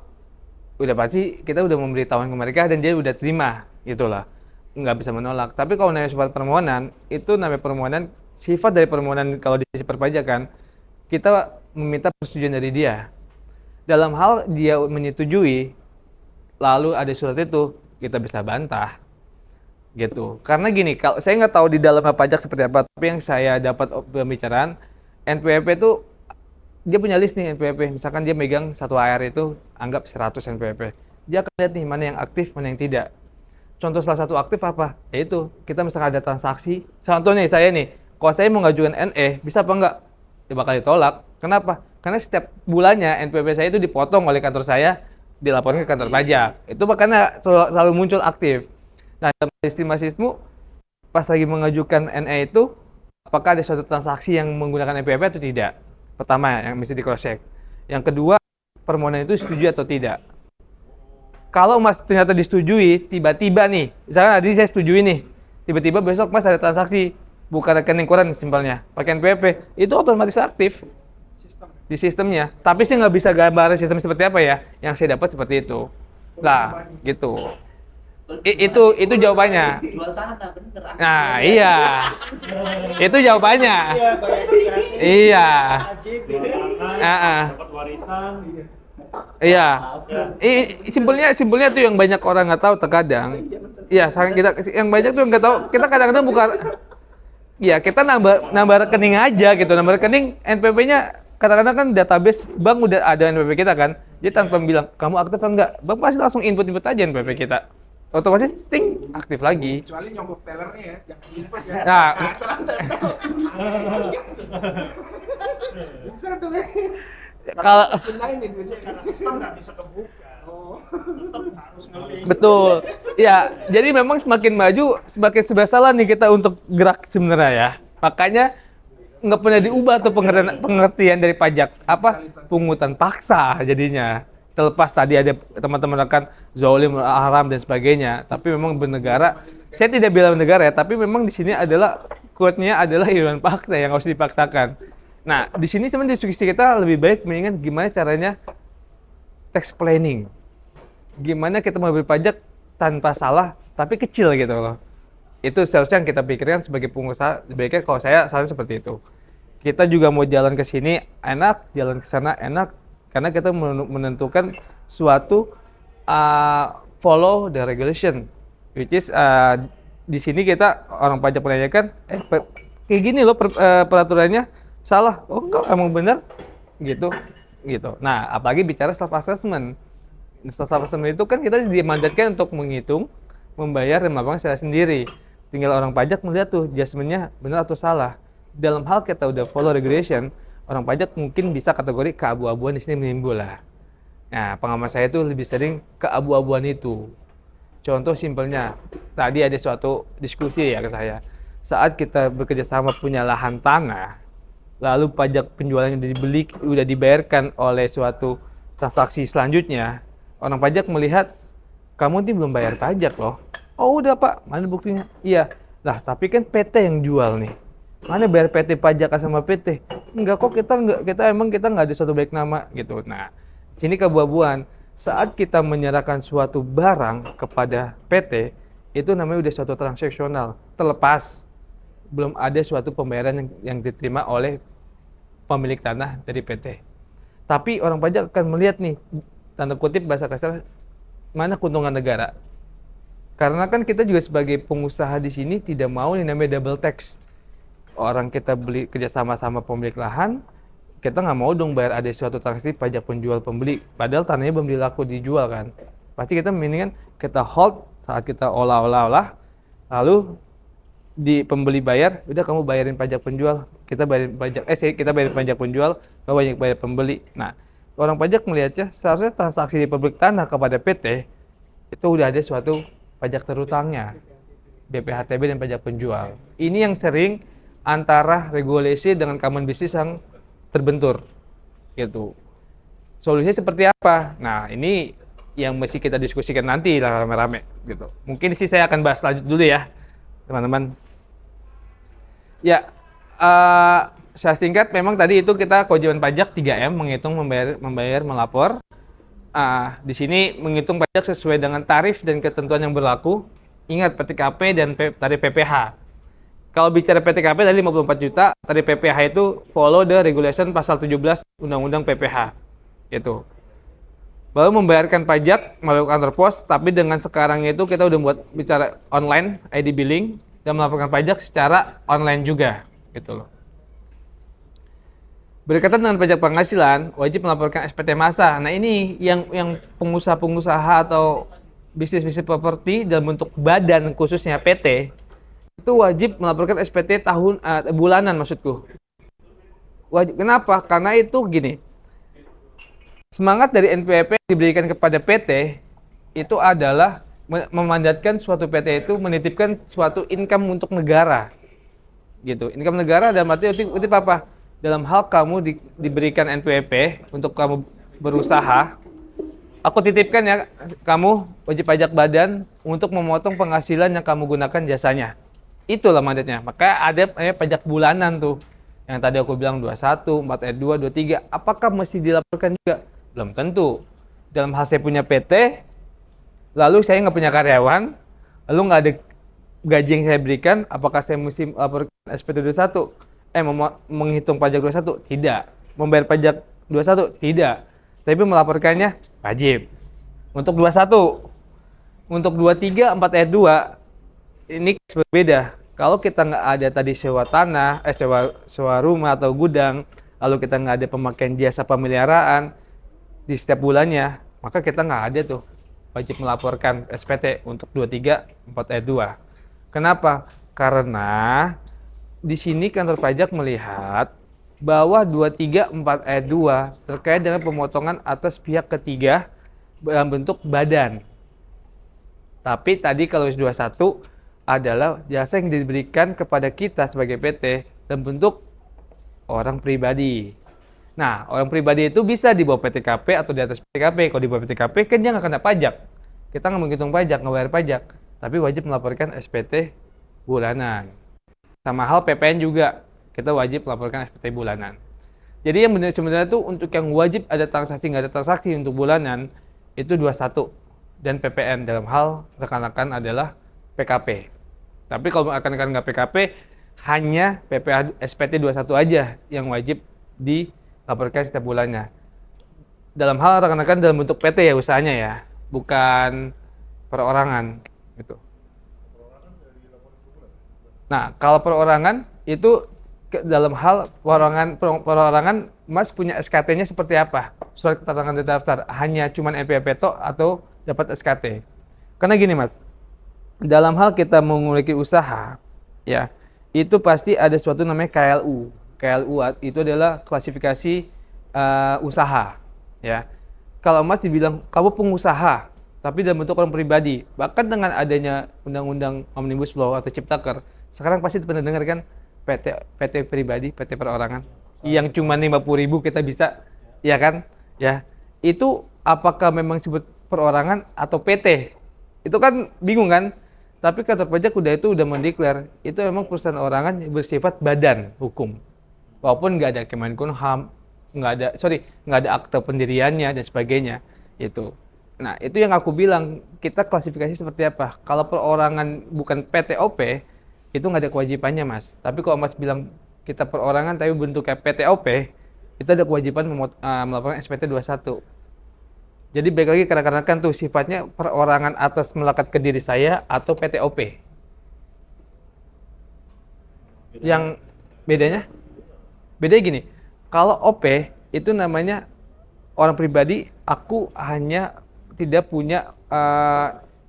udah pasti kita udah memberitahukan ke mereka dan dia udah terima, gitulah. Nggak bisa menolak. Tapi kalau namanya surat permohonan, itu namanya permohonan, sifat dari permohonan kalau di sisi perpajakan, kita meminta persetujuan dari dia. Dalam hal dia menyetujui, lalu ada surat itu, kita bisa bantah. Gitu. Karena gini, kalau saya nggak tahu di dalam pajak seperti apa, tapi yang saya dapat pembicaraan, NPWP itu dia punya list nih NPWP. Misalkan dia megang satu AR itu, anggap 100 NPWP. Dia akan lihat nih mana yang aktif, mana yang tidak. Contoh salah satu aktif apa? Yaitu kita misalkan ada transaksi. Contoh nih saya nih, kalau saya mau ngajukan NE, bisa apa enggak? Dia bakal ditolak. Kenapa? Karena setiap bulannya NPWP saya itu dipotong oleh kantor saya, dilaporkan ke kantor pajak. Itu makanya selalu muncul aktif. Nah, dalam sistem pas lagi mengajukan NE itu, apakah ada suatu transaksi yang menggunakan NPWP atau tidak? Pertama, yang mesti di cross check. Yang kedua, permohonan itu setuju atau tidak. Kalau Mas ternyata disetujui, tiba-tiba nih, misalnya tadi saya setujui nih, tiba-tiba besok Mas ada transaksi, buka rekening koran simpelnya, pakai NPWP, itu otomatis aktif di sistemnya. Tapi sih nggak bisa gambarin sistem seperti apa ya, yang saya dapat seperti itu. Lah, gitu. Itu jawabannya. Jual tanah bener. Nah, iya. Itu jawabannya. Iya. Dapat warisan. Iya. Simpelnya tuh yang banyak orang nggak tahu terkadang. Iya, yang banyak tuh nggak tahu. Kita kadang-kadang buka. Iya, kita nambah rekening aja gitu. Nambah rekening NPWP-nya kadang-kadang kan database bank udah ada NPWP kita kan. Dia tanpa bilang kamu aktif atau enggak, bank pasti langsung input aja NPWP kita. Otomatis ting aktif lagi. Kecuali nyogok tellernya ya, jangan input ya. Nah, Salah tempel. Bisa tuh kan. kalau Pindahin nih duitnya karena sistem nggak bisa kebuka. Oh, tetap harus ngerti. betul. Ya, jadi memang semakin maju semakin serba salah nih kita untuk gerak sebenarnya ya. Makanya nggak pernah diubah tuh pengertian dari pajak apa pungutan paksa jadinya. Terlepas tadi ada teman-teman rekan zalim, haram dan sebagainya, tapi memang bernegara. Saya tidak bilang negara ya, tapi memang di sini adalah quote-nya adalah iuran paksa yang harus dipaksakan. Nah, di sini sebenarnya diskusi kita lebih baik mendingan gimana caranya tax planning. Gimana kita mau berpajak tanpa salah, tapi kecil gitu loh. Itu seharusnya yang kita pikirkan sebagai pengusaha. Sebaiknya kalau saya saran seperti itu. Kita juga mau jalan ke sini enak, jalan ke sana enak, karena kita menentukan suatu follow the regulation, which is di sini kita orang pajak menanyakan, kayak gini loh peraturannya salah, oh enggak emang benar, gitu. Nah, apalagi bicara self assessment. Self assessment itu kan kita dimandatkan untuk menghitung, membayar dan melakukan secara sendiri. Tinggal orang pajak melihat tuh adjustment-nya benar atau salah. Dalam hal kita udah follow regulation, orang pajak mungkin bisa kategori keabu-abuan di sini menimbul lah. Nah, pengalaman saya itu lebih sering keabu-abuan itu. Contoh simpelnya, tadi ada suatu diskusi ya ke saya. Saat kita bekerja sama punya lahan tanah, lalu pajak penjualannya udah dibayarkan oleh suatu transaksi selanjutnya, orang pajak melihat, kamu ini belum bayar pajak loh. Oh udah Pak, mana buktinya? Iya. Lah, tapi kan PT yang jual nih. Mana bayar PT pajak sama PT? Enggak kok, kita nggak ada suatu baik nama gitu. Nah, sini keabu-abuan. saat kita menyerahkan suatu barang kepada PT, itu namanya udah suatu transaksional, terlepas belum ada suatu pembayaran yang diterima oleh pemilik tanah dari PT. Tapi orang pajak akan melihat nih, tanda kutip bahasa kasar, mana keuntungan negara. Karena kan kita juga sebagai pengusaha di sini tidak mau nih namanya double tax. Orang kita beli kerjasama sama pemilik lahan, kita nggak mau dong bayar ada suatu transaksi pajak penjual pembeli. Padahal tanahnya belum dilaku dijual kan. Pasti kita mendingan kita hold saat kita olah, lalu di pembeli bayar, udah kamu bayarin pajak penjual, kita bayarin pajak penjual, kamu bayar pembeli. Nah, orang pajak melihatnya seharusnya transaksi di pemilik tanah kepada PT itu udah ada suatu pajak terutangnya, BPHTB dan pajak penjual. Ini yang sering antara regulasi dengan common business yang terbentur, gitu. Solusinya seperti apa? Nah, ini yang mesti kita diskusikan nanti lah rame-rame, gitu. Mungkin sih saya akan bahas lanjut dulu ya, teman-teman. Ya, saya singkat, memang tadi itu kita kewajiban pajak 3M, menghitung, membayar, melapor. Di sini menghitung pajak sesuai dengan tarif dan ketentuan yang berlaku. Ingat PTKP dan tarif PPh. Kalau bicara PTKP tadi 54 juta, tarif PPh itu follow the regulation pasal 17 Undang-Undang PPh. Gitu. Baru membayarkan pajak melalui kantor pos, tapi dengan sekarang itu kita udah buat bicara online, ID billing, dan melaporkan pajak secara online juga. Gitu loh. Berkaitan dengan pajak penghasilan, wajib melaporkan SPT massa. Nah ini yang pengusaha-pengusaha atau bisnis-bisnis properti dalam bentuk badan khususnya PT, itu wajib melaporkan SPT bulanan maksudku. Wajib. Kenapa? Karena itu gini, semangat dari NPWP yang diberikan kepada PT itu adalah memandatkan suatu PT itu menitipkan suatu income untuk negara. Gitu. Income negara dalam arti utip apa? Dalam hal kamu diberikan NPWP untuk kamu berusaha, aku titipkan ya, kamu wajib pajak badan untuk memotong penghasilan yang kamu gunakan jasanya. Itulah mandatnya. Maka ada pajak bulanan tuh. Yang tadi aku bilang 21, 4R2, 23. Apakah mesti dilaporkan juga? Belum tentu. Dalam hal saya punya PT, lalu saya nggak punya karyawan, lalu nggak ada gaji yang saya berikan, apakah saya mesti laporkan SPT 21? Menghitung pajak 21? Tidak. Membayar pajak 21? Tidak. Tapi melaporkannya wajib. Untuk 21. Untuk 23, 4R2, ini berbeda. Kalau kita nggak ada tadi sewa tanah, sewa rumah atau gudang, lalu kita nggak ada pemakaian jasa pemeliharaan di setiap bulannya, maka kita nggak ada tuh wajib melaporkan SPT untuk 23, 4R2. Kenapa? Karena di sini kantor pajak melihat bahwa 23, 4R2 terkait dengan pemotongan atas pihak ketiga dalam bentuk badan. Tapi tadi kalau 21 adalah jasa yang diberikan kepada kita sebagai PT dalam bentuk orang pribadi. Nah, orang pribadi itu bisa di bawah PTKP atau di atas PTKP. Kalau di bawah PTKP kan dia nggak kena pajak. Kita nggak menghitung pajak, nggak bayar pajak. Tapi wajib melaporkan SPT bulanan. Sama hal PPN juga, kita wajib melaporkan SPT bulanan. Jadi yang sebenarnya tuh untuk yang wajib ada transaksi, nggak ada transaksi untuk bulanan, itu 21. Dan PPN dalam hal rekan-rekan adalah PKP. Tapi kalau rekan-rekan nggak PKP, hanya PPh SPT 21 aja yang wajib dilaporkan setiap bulannya. Dalam hal rekan-rekan dalam bentuk PT ya usahanya ya, bukan perorangan gitu. Nah, kalau perorangan itu dalam hal perorangan Mas punya SKT-nya seperti apa? Surat keterangan terdaftar hanya cuman NPWP atau dapat SKT? Karena gini Mas, dalam hal kita memiliki usaha ya, itu pasti ada suatu namanya KLU. KLU itu adalah klasifikasi usaha ya. Kalau Mas dibilang kamu pengusaha tapi dalam bentuk orang pribadi, bahkan dengan adanya undang-undang Omnibus Law atau Ciptaker, sekarang pasti pernah dengar kan PT pribadi, PT perorangan yang cuma 50.000 kita bisa, ya kan? Ya. Itu apakah memang disebut perorangan atau PT? Itu kan bingung kan? Tapi kantor pajak udah mendeklar itu memang perusahaan orangan yang bersifat badan hukum. Walaupun nggak ada Kemenkumham, nggak ada akte pendiriannya dan sebagainya itu. Nah, itu yang aku bilang, kita klasifikasi seperti apa. Kalau perorangan bukan PTOP, itu nggak ada kewajibannya, Mas. Tapi kalau Mas bilang kita perorangan tapi bentuknya PTOP, itu ada kewajiban melaporkan SPT 21. Jadi baik lagi kadang-kadang kan tuh sifatnya perorangan atas melekat ke diri saya atau PTOP. Yang bedanya? Bedanya gini, kalau OP itu namanya orang pribadi, aku hanya tidak punya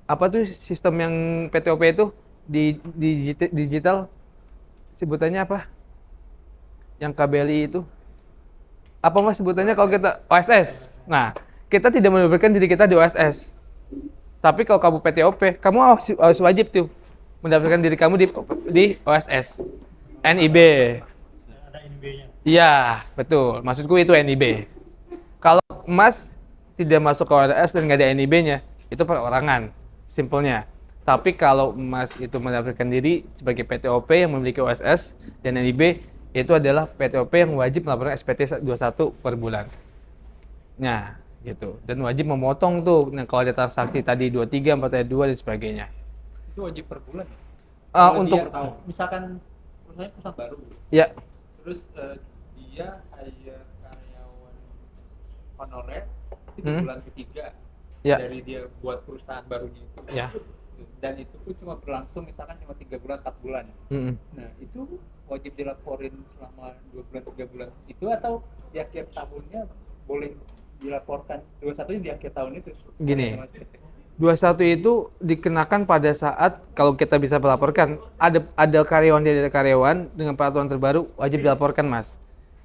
apa tuh sistem yang PTOP itu di digital sebutannya apa? Yang KBLI itu apa mas sebutannya kalau kita OSS? Nah, kita tidak mendaftarkan diri kita di OSS. Tapi kalau kamu PTOP, kamu harus wajib tuh mendaftarkan diri kamu di OSS. NIB. Ada NB-nya. Iya, betul. Maksudku itu NIB. Kalau Mas tidak masuk ke OSS dan nggak ada NIB-nya, itu perorangan, simpelnya. Tapi kalau Mas itu mendaftarkan diri sebagai PTOP yang memiliki OSS dan NIB, itu adalah PTOP yang wajib melaporkan SPT 21 per bulan. Nah, gitu. Dan wajib memotong tuh, nah, kalau ada transaksi tadi 23, 4 ayat 2 dan sebagainya. Itu wajib per bulan. Kalau Untuk dia, misalkan perusahaan baru, ya, terus dia hire karyawan honorer itu di Hmm. bulan ketiga Ya. dari dia buat perusahaan barunya itu. Ya. Dan itu pun cuma berlangsung misalkan cuma 3 bulan 4 bulan. Mm-mm. Nah itu wajib dilaporin selama 2 bulan 3 bulan itu, atau di akhir tahunnya boleh dilaporkan 21 di akhir tahun itu. Gini. 21 itu dikenakan pada saat kalau kita bisa melaporkan ada karyawan dia ada karyawan dengan peraturan terbaru wajib dilaporkan Mas.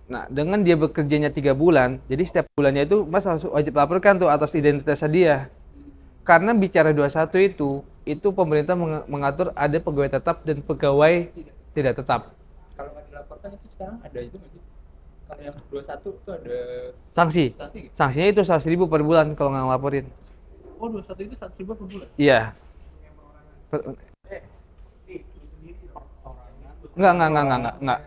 Nah dengan dia bekerjanya 3 bulan, jadi setiap bulannya itu Mas harus wajib laporkan tuh atas identitasnya dia. Karena bicara 21 itu pemerintah mengatur ada pegawai tetap dan pegawai tidak tetap. Kalau nggak dilaporkan itu sekarang ada itu nggak sih? Kalau yang 21 itu ada Sanksi. sanksi nggak? Sanksinya itu 100.000 per bulan kalau nggak ngelaporin. Oh 21 itu 100.000 per bulan? Iya. Enggak.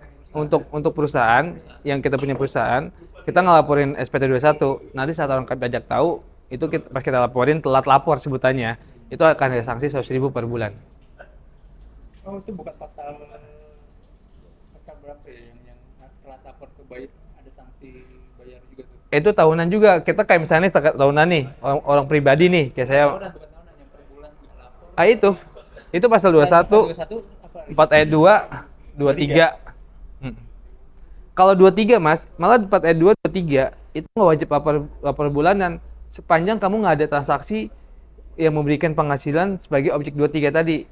Untuk perusahaan yang kita punya perusahaan, kita ngelaporin SPT 21. Nanti saat orang pajak tahu, itu pas kita laporin telat lapor sebutannya, itu akan ada sanksi 100.000 per bulan. Oh itu bukan pasal berapa ya yang telat lapor ke bayar ada sanksi bayar juga tuh? Itu tahunan juga. Kita kayak misalnya tahunan nih, orang pribadi nih, kayak saya. Tahunan bukan tahunan, yang per bulan nggak lapor. Itu pasal 21, 21 apa? 4 ayat 2, 23. Kalau 23 Mas, malah 4 ayat 2, 23 itu nggak wajib lapor bulanan sepanjang kamu nggak ada transaksi yang memberikan penghasilan sebagai objek 23 tadi.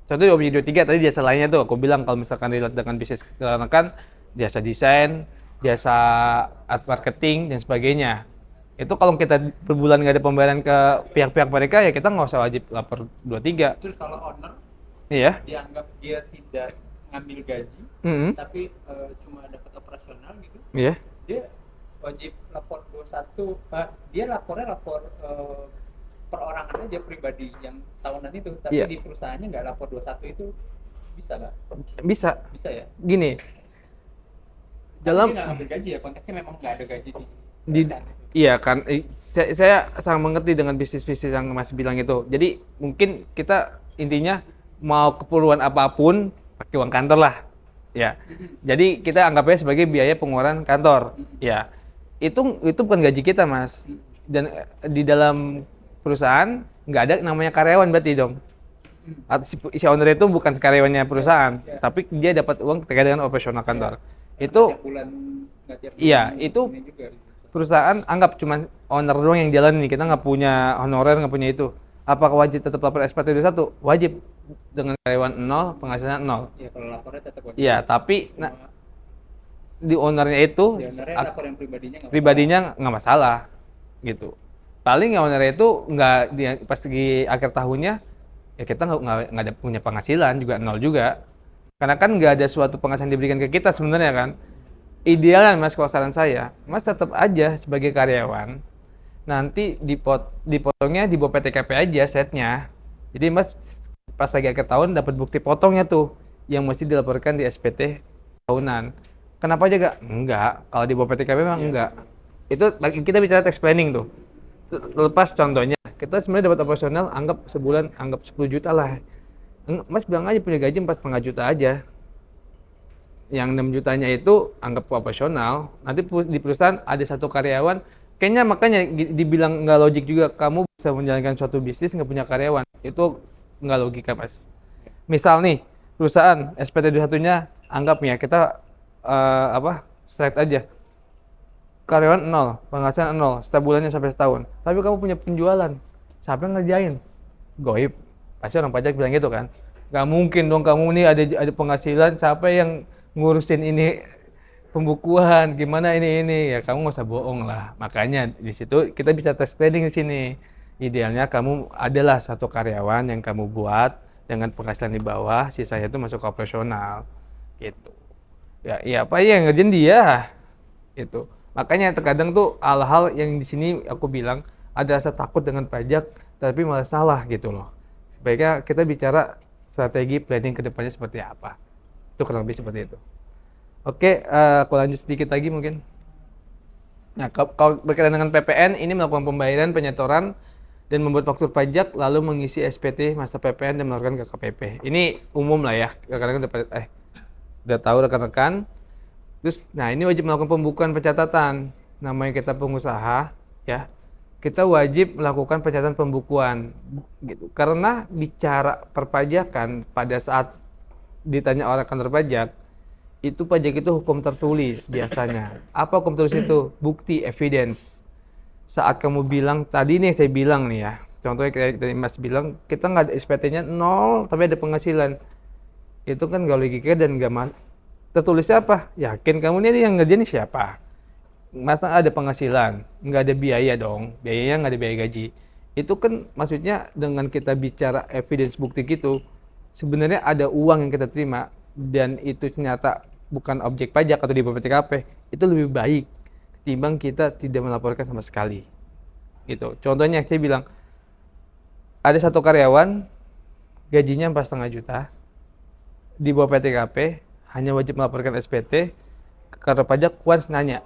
Contoh di objek 23 tadi jasa lainnya tuh aku bilang kalau misalkan relate dengan bisnis keterangan, jasa desain, jasa art marketing dan sebagainya. Itu kalau kita per bulan nggak ada pembayaran ke pihak-pihak mereka ya kita nggak usah wajib lapor 23. Terus kalau owner Iya. dianggap dia tidak ngambil gaji, Mm-hmm. tapi cuma dapat operasional gitu, Iya. dia wajib lapor 21. Dia lapornya lapor perorangan aja pribadi yang tahunan itu, tapi Iya. di perusahaannya nggak lapor 21 itu bisa nggak? Bisa. Bisa ya? Gini. Tapi Dalam dia nggak ngambil gaji ya, konteksnya memang nggak ada gaji di di perusahaan itu. iya kan saya sangat mengerti dengan bisnis-bisnis yang Mas bilang itu. Jadi mungkin kita intinya mau keperluan apapun pakai uang kantor lah. Ya. Jadi kita anggapnya sebagai biaya pengeluaran kantor. Ya. Itu bukan gaji kita, Mas. Dan di dalam perusahaan nggak ada namanya karyawan berarti dong. Atau si owner itu bukan karyawannya perusahaan, tapi dia dapat uang terkait dengan operasional kantor. Itu Tiap bulan nggak tiap bulan iya, itu ini juga. perusahaan anggap cuma owner doang yang jalan nih, kita nggak punya honorer, nggak punya itu. Apakah wajib tetap lapor SPT 21? Wajib, dengan karyawan 0, penghasilan 0. Ya kalau lapornya tetap wajib. Iya, tapi di ownernya itu Di ownernya lapor yang pribadinya nggak masalah gitu. Paling ya ownernya itu nggak pas di akhir tahunnya ya kita nggak ada punya penghasilan juga 0 juga. Karena kan nggak ada suatu penghasilan diberikan ke kita sebenarnya kan. Idealnya Mas, kalau saran saya, Mas tetap aja sebagai karyawan, nanti dipotongnya di bawah PTKP aja setnya. Jadi Mas pas lagi akhir tahun dapat bukti potongnya tuh, yang mesti dilaporkan di SPT tahunan. Kenapa aja enggak? Kalau di bawah PTKP memang enggak. Itu kita bicara tax planning tuh. Lepas contohnya, kita sebenarnya dapat operasional anggap sebulan anggap 10 juta lah. Mas bilang aja punya gaji 4,5 juta aja. Yang 6 jutanya itu anggap operasional. Nanti di perusahaan ada satu karyawan, kayaknya makanya dibilang nggak logik juga kamu bisa menjalankan suatu bisnis nggak punya karyawan. Itu nggak logika, Mas. Misal nih, perusahaan SPT 21-nya anggap ya kita straight aja. Karyawan 0, penghasilan 0, setiap bulannya sampai setahun. Tapi kamu punya penjualan, siapa yang ngerjain? Goib. Pasti orang pajak bilang gitu kan. Gak mungkin dong kamu nih ada penghasilan, siapa yang ngurusin ini pembukuan, gimana ini? Ya kamu nggak usah bohong lah. Makanya di situ kita bisa tes planning di sini. Idealnya kamu adalah satu karyawan yang kamu buat dengan penghasilan di bawah, sisanya itu masuk ke operasional. Gitu. Ya apa ya yang ngerjain dia. Itu. Makanya terkadang tuh hal-hal yang di sini aku bilang ada rasa takut dengan pajak tapi malah salah gitu loh. Sebaiknya kita bicara strategi planning ke depannya seperti apa. Itu kurang lebih seperti itu. Oke, aku lanjut sedikit lagi mungkin. Nah, kalau berkaitan dengan PPN, ini melakukan pembayaran penyetoran dan membuat faktur pajak lalu mengisi SPT masa PPN dan melakukan KKPP. Ini umum lah ya, kadang-kadang udah tahu rekan-rekan. Terus, nah ini wajib melakukan pembukuan pencatatan. Namanya kita pengusaha, ya, kita wajib melakukan pencatatan pembukuan, gitu. Karena bicara perpajakan pada saat ditanya orang kantor pajak, itu pajak itu hukum tertulis biasanya. Apa hukum tertulis itu? Bukti, evidence. Saat kamu bilang, tadi nih saya bilang nih ya, contohnya kayak tadi Mas bilang, kita nggak ada SPT-nya 0, tapi ada penghasilan. Itu kan nggak logika dan nggak tertulisnya apa? Yakin kamu ini yang ngerjain siapa? Masa ada penghasilan? Nggak ada biaya dong. Biayanya nggak ada biaya gaji. Itu kan maksudnya dengan kita bicara evidence bukti gitu, sebenarnya ada uang yang kita terima dan itu ternyata bukan objek pajak atau di BPTKP, itu lebih baik ketimbang kita tidak melaporkan sama sekali. Gitu. Contohnya saya bilang, ada satu karyawan gajinya 4,5 juta, di bawah PTKP, hanya wajib melaporkan SPT, ke kantor pajak once nanya,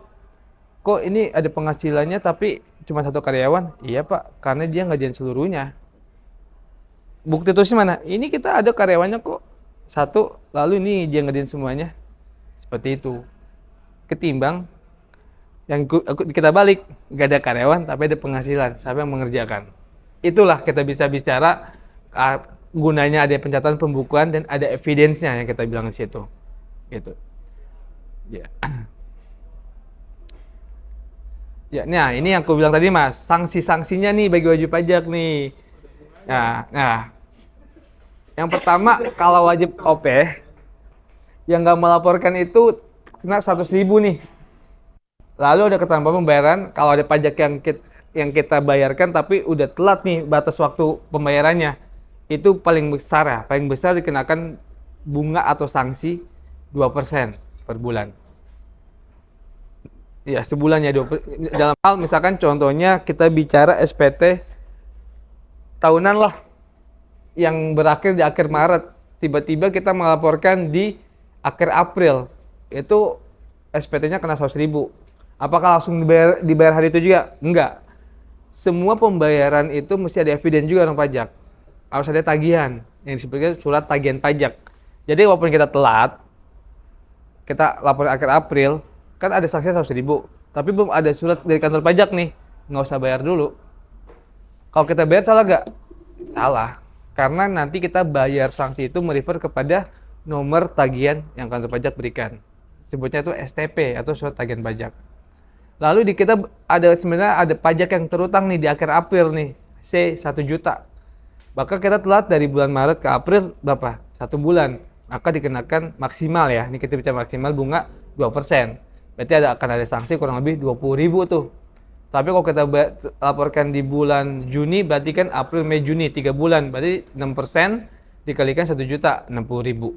kok ini ada penghasilannya tapi cuma satu karyawan? Iya Pak, karena dia ngerjain seluruhnya. Bukti terusnya mana? Ini kita ada karyawannya kok satu, lalu ini dia ngerjain semuanya. Seperti itu. Ketimbang yang kita balik, nggak ada karyawan tapi ada penghasilan, siapa yang mengerjakan? Itulah kita bisa bicara gunanya ada pencatatan pembukuan dan ada evidence-nya yang kita bilang di situ. Gitu. Ya. Ya, nah ini yang aku bilang tadi Mas, sanksi-sanksinya nih bagi wajib pajak nih. Nah, yang pertama kalau wajib OP yang nggak melaporkan itu kena 100.000 nih. Lalu ada ketentuan pembayaran kalau ada pajak yang kita bayarkan tapi udah telat nih batas waktu pembayarannya. Itu paling besar ya, paling besar dikenakan bunga atau sanksi 2% per bulan. Ya, sebulannya 2%. Dalam hal misalkan contohnya kita bicara SPT tahunan lah yang berakhir di akhir Maret, tiba-tiba kita melaporkan di akhir April, itu SPT-nya kena 100.000. Apakah langsung dibayar hari itu juga? Enggak. Semua pembayaran itu mesti ada evidence juga orang pajak. Harus ada tagihan yang disebutkan surat tagihan pajak. Jadi walaupun kita telat, kita lapor akhir April, kan ada sanksi 100.000, tapi belum ada surat dari kantor pajak nih, nggak usah bayar dulu. Kalau kita bayar salah nggak? Salah, karena nanti kita bayar sanksi itu merefer kepada nomor tagihan yang kantor pajak berikan. Sebutnya itu STP atau surat tagihan pajak. Lalu kita sebenarnya ada pajak yang terutang nih di akhir April nih, 1 juta. Maka kita telat dari bulan Maret ke April berapa? 1 bulan. Maka dikenakan maksimal ya, ini kita bicara maksimal bunga 2%. Berarti akan ada sanksi kurang lebih 20.000 tuh. Tapi kalau kita laporkan di bulan Juni, berarti kan April, Mei, Juni, 3 bulan. Berarti 6% dikalikan 1 juta, 60.000.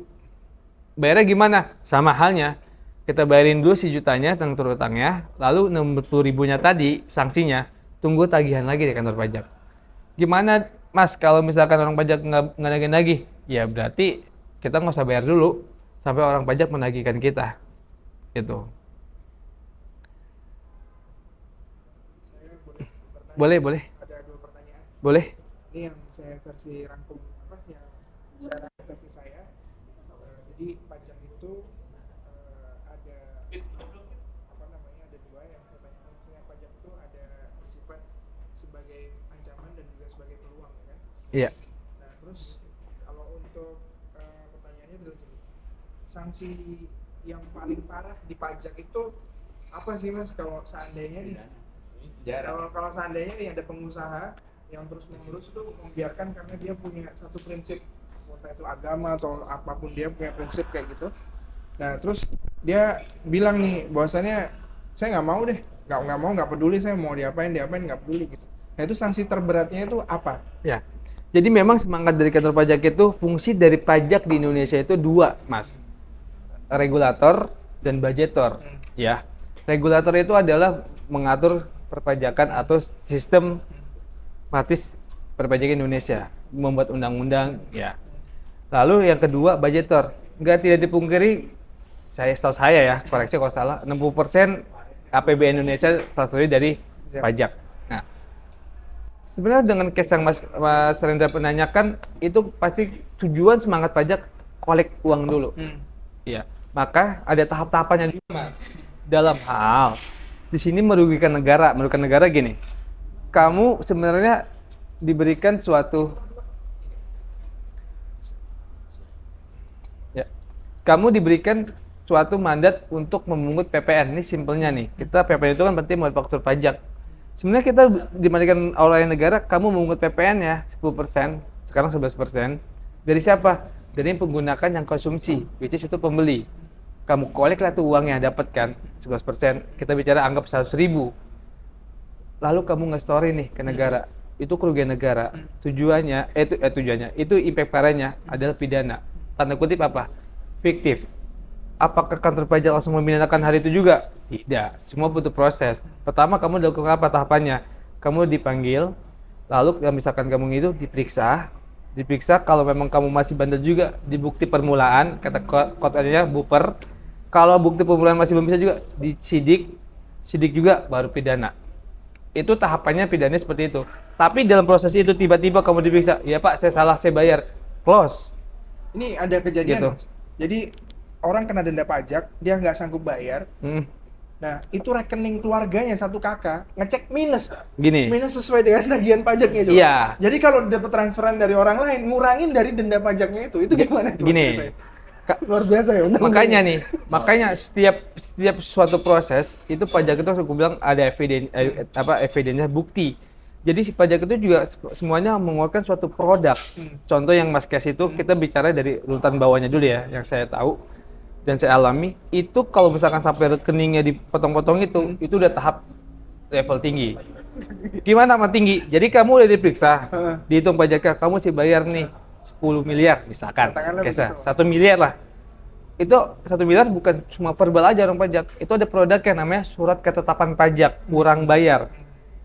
Bayarnya gimana? Sama halnya, kita bayarin dulu si jutanya tentang terutangnya, lalu 60.000-nya tadi, sanksinya, tunggu tagihan lagi di kantor pajak. Gimana Mas, kalau misalkan orang pajak nggak nagih lagi? Ya berarti kita nggak usah bayar dulu sampai orang pajak menagihkan kita. Gitu. Boleh, boleh. Ada 2 pertanyaan. Boleh. Ini yang saya versi rangkum apa yang saya versi saya. Jadi pajak itu ada apa namanya ada 2 yang saya tanyakan. Maksudnya pajak itu ada bersifat sebagai ancaman dan juga sebagai peluang, ya kan? Iya. Nah, terus kalau untuk pertanyaannya adalah gini, sanksi yang paling parah di pajak itu apa sih Mas kalau seandainya nih? Kalau seandainya nih ada pengusaha yang terus-menerus itu membiarkan karena dia punya satu prinsip, entah itu agama atau apapun, dia punya prinsip kayak gitu. Nah, terus dia bilang nih bahwasannya saya nggak mau deh, nggak peduli, saya mau diapain nggak peduli gitu. Nah, itu sanksi terberatnya itu apa? Ya. Jadi memang semangat dari kantor pajak itu, fungsi dari pajak di Indonesia itu 2, Mas. Regulator dan budgetor. Ya. Regulator itu adalah mengatur perpajakan atau sistem matis perpajakan Indonesia, membuat undang-undang, ya. Lalu yang kedua, budgetor. Tidak dipungkiri, setahu saya ya, koreksi kalau salah, 60% APBN Indonesia salah satunya dari pajak. Nah, sebenarnya dengan case yang Mas Rendra menanyakan, itu pasti tujuan semangat pajak kolek uang dulu. Iya. Maka ada tahap-tahapannya juga, Mas. Dalam hal di sini merugikan negara gini. Kamu sebenarnya diberikan suatu mandat untuk memungut PPN. Ini simpelnya nih. Kita PPN itu kan penting buat faktur pajak. Sebenarnya kita diberikan oleh negara, kamu memungut PPN ya 10%, sekarang 11%. Dari siapa? Dari yang menggunakan yang konsumsi, which is itu pembeli. Kamu kolek lah tuh uangnya, dapat kan 11%. Kita bicara anggap 100.000. Lalu kamu nge-story nih ke negara. Itu kerugian negara. Tujuannya, itu impact parahnya adalah pidana. Tanda kutip apa? Fiktif. Apakah kantor pajak langsung memidanakan hari itu juga? Tidak. Semua butuh proses. Pertama, kamu lakukan apa tahapannya? Kamu dipanggil, lalu misalkan kamu itu diperiksa kalau memang kamu masih bandel juga, di bukti permulaan, kata kodenya buper. Kalau bukti permulaan masih belum bisa juga, sidik juga, baru pidana. Itu tahapannya pidananya seperti itu. Tapi dalam proses itu tiba-tiba kamu diperiksa, ya Pak, saya salah, saya bayar, close. Ini ada kejadian, Gitu. Mas. Jadi orang kena denda pajak, dia nggak sanggup bayar. Nah, itu rekening keluarganya satu kakak ngecek minus. Gini. Minus sesuai dengan tagihan pajaknya juga. Iya. Jadi kalau dapat transferan dari orang lain, ngurangin dari denda pajaknya itu gimana tuh? Gini. Luar biasa ya. Makanya setiap suatu proses itu pajak itu aku bilang ada evidennya, bukti. Jadi si pajak itu juga semuanya mengeluarkan suatu produk. Contoh yang Mas kasih itu, kita bicara dari urutan bawahnya dulu ya, yang saya tahu dan saya alami. Itu kalau misalkan sampai rekeningnya dipotong-potong itu udah tahap level tinggi. Gimana sama tinggi? Jadi kamu udah diperiksa, dihitung pajaknya, kamu sih bayar nih 10 miliar misalkan, Katakanlah 1 miliar lah. Itu 1 miliar bukan cuma verbal aja orang pajak, itu ada produk yang namanya surat ketetapan pajak kurang bayar,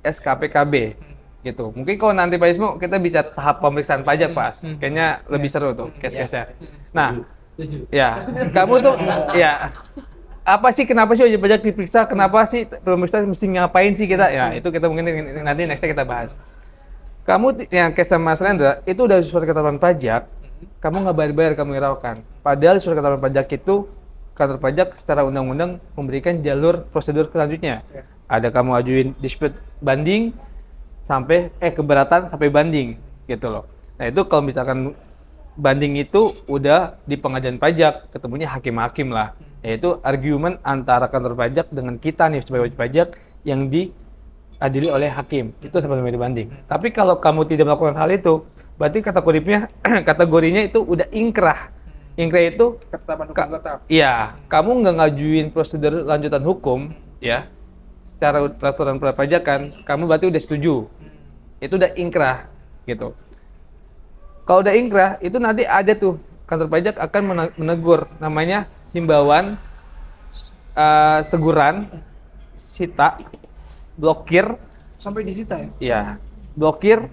SKPKB gitu. Mungkin kalau nanti Pak Ismu kita bicara tahap pemeriksaan pajak Pas, kayaknya lebih seru tuh case-case-nya. Nah, ya kamu tuh ya apa sih, kenapa sih wajib pajak diperiksa, kenapa sih pemeriksaan mesti ngapain sih kita, ya itu kita mungkin nanti nextnya kita bahas. Kamu yang case sama Mas Rendra, itu udah surat ketetapan pajak, kamu nggak bayar-bayar, kamu hiraukan. Padahal surat ketetapan pajak itu, kantor pajak secara undang-undang memberikan jalur prosedur selanjutnya. Ada kamu ajuin dispute banding, sampai keberatan sampai banding, gitu loh. Nah itu kalau misalkan banding itu udah di pengadilan pajak, ketemunya hakim-hakim lah. Yaitu argumen antara kantor pajak dengan kita nih sebagai wajib pajak yang diadili oleh hakim, itu sebenarnya dibanding. Tapi kalau kamu tidak melakukan hal itu, berarti kategorinya itu udah ingkrah. Ingkrah itu ketetapan hukum tetap. Iya, kamu nggak ngajuin prosedur lanjutan hukum, ya, secara peraturan perpajakan, kamu berarti udah setuju. Itu udah ingkrah, gitu. Kalau udah ingkrah, itu nanti ada tuh kantor pajak akan menegur, namanya himbauan, teguran, sita, blokir, Sampai disita ya? iya, blokir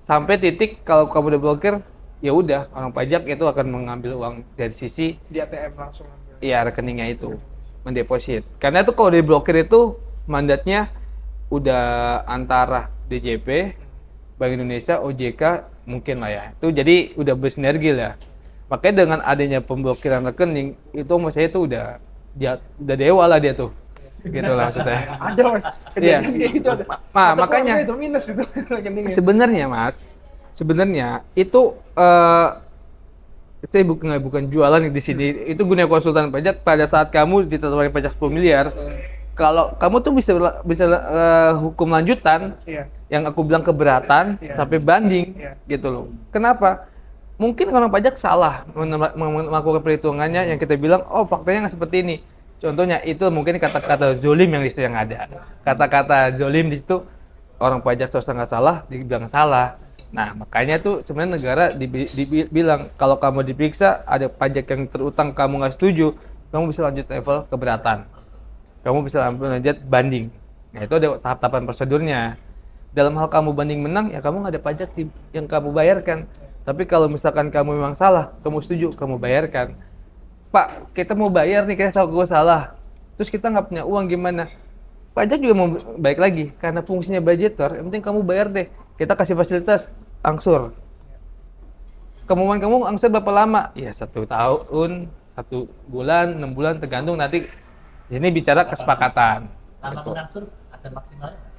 sampai titik kalau kamu udah blokir, ya udah orang pajak itu akan mengambil uang dari sisi Di ATM langsung ambil. rekeningnya itu, mendeposit. Karena itu kalau diblokir itu mandatnya udah antara DJP, Bank Indonesia, OJK mungkin lah ya. Itu jadi udah bersinergi lah. Makanya dengan adanya pemblokiran rekening itu menurut saya itu udah dewa lah dia tuh. Gitu lah maksudnya. Ada mas, kejadian kayak gitu ada. Nah, Satu makanya keluarga itu minus itu rekeningnya. sebenarnya Mas, sebenarnya itu saya bukan jualan di sini. Itu guna konsultan pajak pada saat kamu ditetapkan pajak 10 miliar. Kalau kamu tuh bisa hukum lanjutan Iya. yang aku bilang keberatan Iya. sampai banding Iya. gitu loh. Kenapa? Mungkin orang pajak salah melakukan perhitungannya yang kita bilang, oh faktanya nggak seperti ini. Contohnya itu mungkin kata-kata zolim yang di situ yang ada. Kata-kata zolim di situ orang pajak seharusnya nggak salah, dibilang salah. Nah makanya tuh sebenarnya negara dibilang kalau kamu diperiksa ada pajak yang terutang kamu nggak setuju, kamu bisa lanjut level keberatan. Kamu bisa lanjut banding. Nah itu ada tahap-tahapan prosedurnya. Dalam hal kamu banding menang, ya kamu nggak ada pajak yang kamu bayarkan. Tapi kalau misalkan kamu memang salah, kamu setuju, kamu bayarkan. Pak, kita mau bayar nih, kayak gue salah. Terus kita nggak punya uang gimana? Pajak juga mau baik lagi, karena fungsinya budgeter, yang penting kamu bayar deh. Kita kasih fasilitas angsur. Kemauan kamu angsur berapa lama? Ya 1 tahun, 1 bulan, 6 bulan, tergantung nanti. Di sini bicara kesepakatan. Lama Gitu. mengangsur ada maksimalnya nggak?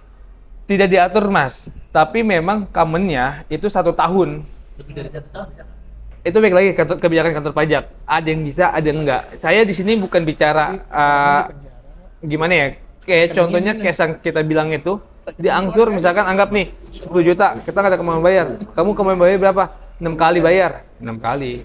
Tidak diatur Mas, tapi memang commonnya itu 1 tahun. Lebih dari 1 tahun bisa nggak? Itu baik lagi kebijakan kantor pajak. Ada yang bisa, ada yang enggak. Saya di sini bukan bicara gimana ya. Kayak contohnya kayak yang kita bilang itu diangsur misalkan anggap nih 10 juta, kita nggak ada kemampuan bayar. Kamu kemampuan bayar berapa? 6 kali bayar. 6 kali.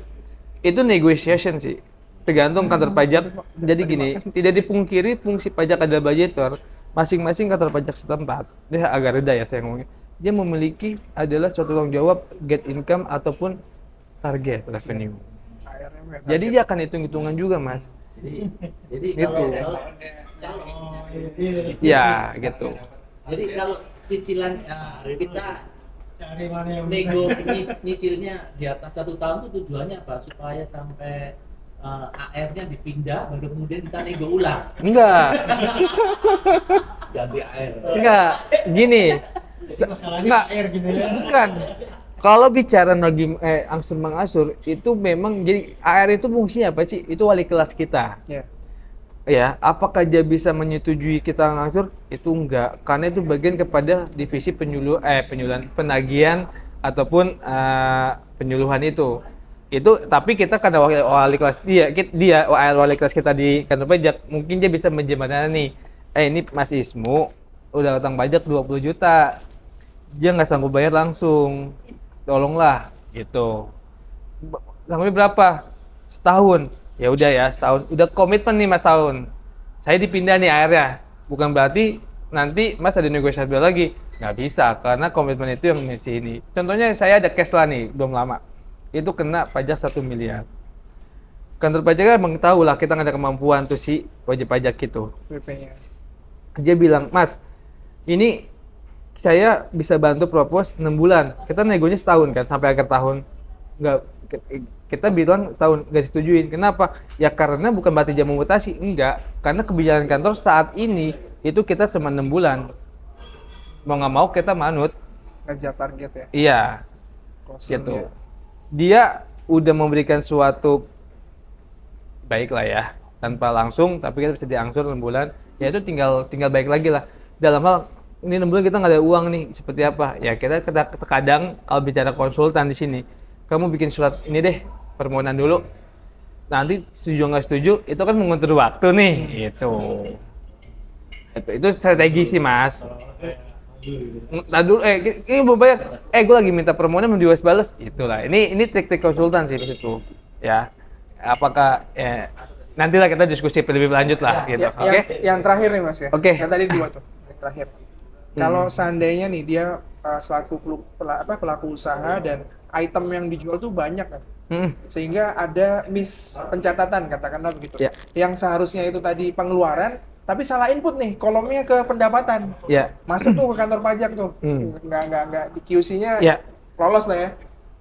Itu negotiation sih. Tergantung kantor pajak. Jadi gini, tidak dipungkiri fungsi pajak adalah budgeter. Masing-masing kantor pajak setempat, dia agak reda ya saya ngomongnya. Dia memiliki adalah suatu tanggung jawab get income ataupun target revenue. ARM ya, Jadi dia akan hitung-hitungan juga, Mas. Jadi Gitu. kalau Ya, gitu. jadi kalau cicilan kita Cari mana yang bisa. nego nyicilnya di atas 1 tahun itu tujuannya apa? Supaya sampai AR-nya dipindah, baru kemudian kita nego ulang. Enggak, Ganti AR. enggak. Gini. Jadi masalahnya Enggak. air gitu ya. Bukan. Kalau bicara lagi angsur mengangsur itu memang jadi AR itu fungsinya apa sih? Itu wali kelas kita. Ya. Ya, apakah dia bisa menyetujui kita ngangsur? Itu enggak, karena itu bagian kepada divisi penyuluhan penagihan ataupun penyuluhan itu. Itu tapi kita karena wali kelas dia wali kelas kita di kantor pajak, mungkin dia bisa menjembatani ini Mas Ismu udah utang pajak 20 juta. Dia nggak sanggup bayar langsung. Tolonglah gitu. Sanggupnya berapa? Setahun. Ya udah ya, setahun. Udah komitmen nih Mas tahun. Saya dipindah nih akhirnya. Bukan berarti nanti Mas ada negosiasi lagi. Nggak bisa, karena komitmen itu yang mesti ini. Contohnya saya ada cash lah nih, belum lama. Itu kena pajak 1 miliar. Kantor pajak emang tahu lah kita nggak ada kemampuan tuh si wajib pajak itu. PP-nya. Dia bilang, Mas, ini saya bisa bantu propose 6 bulan. Kita negonya setahun kan, sampai akhir tahun. Nggak, kita bilang setahun, nggak disetujuin. Kenapa? Ya karena bukan berarti dia memutasi, enggak. Karena kebijakan kantor saat ini, itu kita cuma 6 bulan. Mau nggak mau kita manut. Ngejar target ya. Iya, Closing gitu. ya. Dia udah memberikan suatu baik lah ya, tanpa langsung, tapi kita bisa diangsur 6 bulan. Ya itu tinggal baik lagi lah. Dalam hal ini 6 bulan kita nggak ada uang nih, seperti apa? Ya kita kadang kalau bicara konsultan di sini, kamu bikin surat ini deh, permohonan dulu. Nanti setuju nggak setuju, itu kan mengatur waktu nih, itu strategi sih Mas. Nah dulu, ini mau bayar, gue lagi minta permohonan belum dibalas, itulah. Ini trik-trik konsultan sih di situ, ya. Apakah nantilah kita diskusi lebih lanjut lah, gitu. Ya, Oke? yang terakhir nih Mas ya. Oke. Yang tadi 2 tuh, yang terakhir. Kalau seandainya nih dia selaku pelaku usaha dan item yang dijual tuh banyak kan. Sehingga ada miss pencatatan katakanlah begitu. Ya. Yang seharusnya itu tadi pengeluaran tapi salah input nih, kolomnya ke pendapatan. Ya. Masuk tuh ke kantor pajak tuh. Nggak di QC-nya Ya. lolos lah ya.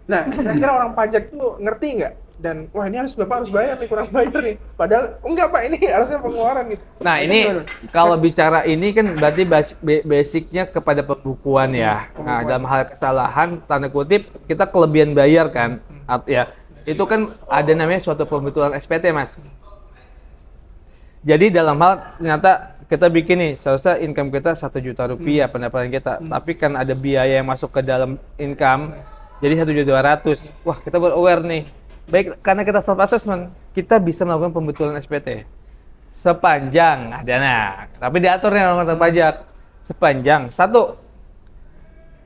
Nah, kira-kira orang pajak tuh ngerti nggak dan wah ini Bapak harus bayar nih, kurang bayar nih. Padahal enggak Pak, ini harusnya pengeluaran gitu. Nah, Itu ini gimana? kalau bicara ini kan berarti basicnya kepada pembukuan ya. Nah, pembukuan. dalam hal kesalahan, tanda kutip, kita kelebihan bayar kan. Ya, itu kan ada namanya suatu pembetulan SPT, Mas. Jadi dalam hal ternyata kita bikin nih, seharusnya income kita 1 juta rupiah pendapatan kita. Tapi kan ada biaya yang masuk ke dalam income, jadi 1.200.000. Wah, kita aware nih. Baik, karena kita self assessment, kita bisa melakukan pembetulan SPT sepanjang tapi diatur nih oleh kantor pajak sepanjang satu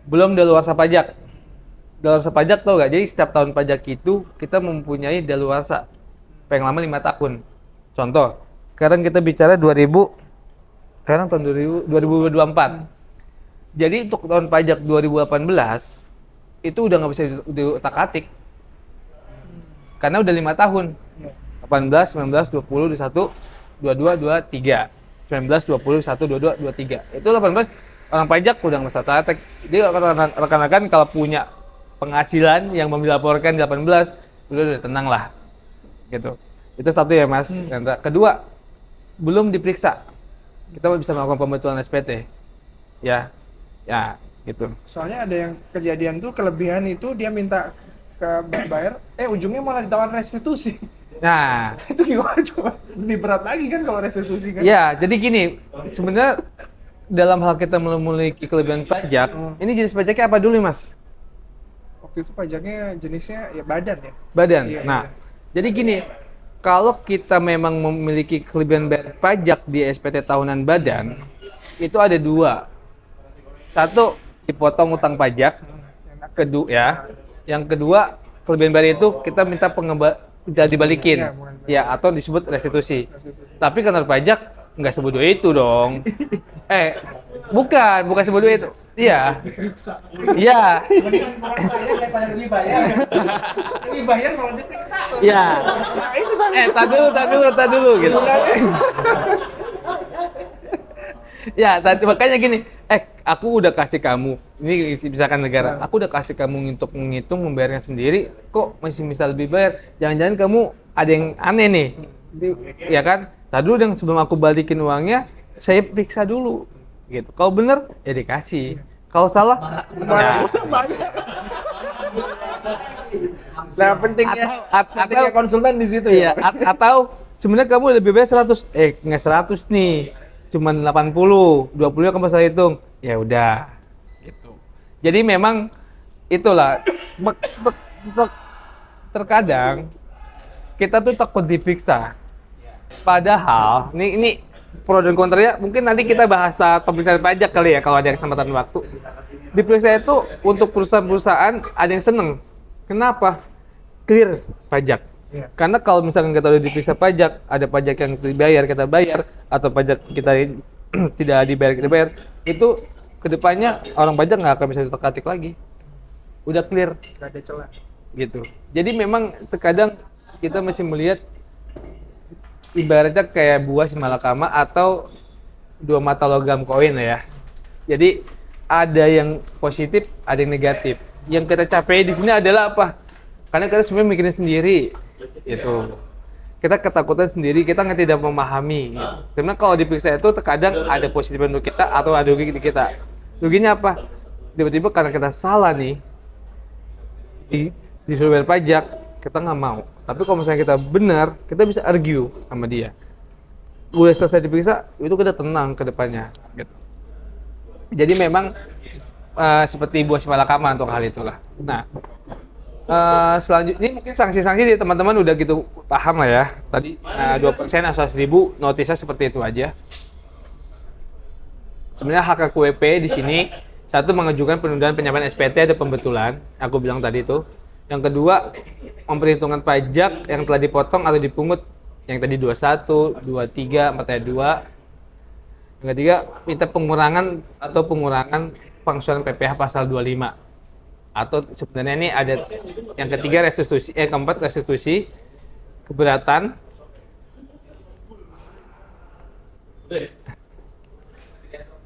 belum daluarsa pajak. Daluarsa pajak tau gak? Jadi setiap tahun pajak itu kita mempunyai daluarsa paling lama 5 tahun. Contoh, sekarang kita bicara sekarang tahun 2024. Jadi untuk tahun pajak 2018 itu udah nggak bisa diutak-atik. Karena udah 5 tahun. 18, 19, 20, 21, 22, 23. 19, 20, 21, 22, 23. Itu 18 orang pajak udah nggak bisa utak-atik. Jadi rekan-rekan kalau punya penghasilan yang mau dilaporkan 18, udah tenang lah. Gitu. Itu satu ya, Mas. Dan kedua, belum diperiksa. Kita bisa melakukan pembetulan SPT. Ya, gitu. Soalnya ada yang kejadian tuh kelebihan itu dia minta ke bayar, ujungnya malah ditawarin restitusi. Nah, Itu gimana coba? Lebih berat lagi kan kalau restitusi kan? ya, jadi gini, sebenarnya dalam hal kita memiliki kelebihan pajak, ini jenis pajaknya apa dulu, Mas? Waktu itu pajaknya jenisnya ya badan ya. Badan. Iya, Nah, iya. jadi gini, kalau kita memang memiliki kelebihan bayar pajak di SPT tahunan badan, itu ada 2. Satu, dipotong utang pajak. Kedua ya. Yang kedua, kelebihan bayar itu kita minta tidak dibalikin. Iya, bukan. Ya, atau disebut restitusi. Tapi kantor pajak nggak sebut dua itu dong. Bukan sebut dua itu. Iya. Iya. Lebih bayar malah diperiksa. Iya. Nah, itu tadi. Tak dulu gitu. Ya, tadi makanya gini, aku udah kasih kamu, ini misalkan negara, aku udah kasih kamu untuk menghitung membayarnya sendiri, kok masih bisa lebih bayar? Jangan-jangan kamu ada yang aneh nih, ya kan? Tadi dulu yang sebelum aku balikin uangnya, saya periksa dulu, gitu. Kalau bener, ya dikasih. Kalau salah, ya. Nah, pentingnya pentingnya konsultan di situ Iya, ya. atau sebenarnya kamu lebih bayar 100, nggak 100 nih, cuman 80, 20 kamu saya hitung, ya udah, gitu. Jadi memang itulah, terkadang kita tuh takut diperiksa. Padahal, ini pro dan kontranya, mungkin nanti kita bahas tahap pemeriksaan pajak kali ya, kalau ada kesempatan waktu. Diperiksa itu untuk perusahaan-perusahaan ada yang seneng. Kenapa? Clear pajak. Iya. Karena kalau misalkan kita udah diperiksa pajak, ada pajak yang dibayar kita bayar, atau pajak kita tidak dibayar kita bayar, itu kedepannya orang pajak nggak akan bisa ditekan lagi. Udah clear, Gak ada celah. gitu. Jadi memang terkadang kita masih melihat ibaratnya kayak buah si malakama atau 2 mata logam koin ya. Jadi ada yang positif, ada yang negatif. Yang kita capai di sini adalah apa? Karena kita sebenarnya mikirin sendiri, gitu. Kita ketakutan sendiri, kita nggak tidak memahami. Gitu. Karena kalau diperiksa itu terkadang ada positif untuk kita atau ada rugi di kita. Ruginya apa? Tiba-tiba karena kita salah nih, disuruh bayar pajak, kita nggak mau. Tapi kalau misalnya kita benar, kita bisa argue sama dia. Udah selesai diperiksa, itu kita tenang ke depannya. Gitu. Jadi memang seperti buah si malakama untuk hal itulah. Nah, selanjutnya ini mungkin sanksi-sanksi di teman-teman udah gitu paham lah ya. Tadi 2% atau 1.000 notisnya seperti itu aja. Sebenarnya hak KWP di sini satu mengajukan penundaan penyampaian SPT atau pembetulan, aku bilang tadi itu. Yang kedua, memperhitungkan pajak yang telah dipotong atau dipungut yang tadi 21, 23, 42. Yang ketiga, minta pengurangan pengurangan PPh pasal 25. Atau sebenarnya ini ada yang ketiga restitusi, keempat restitusi keberatan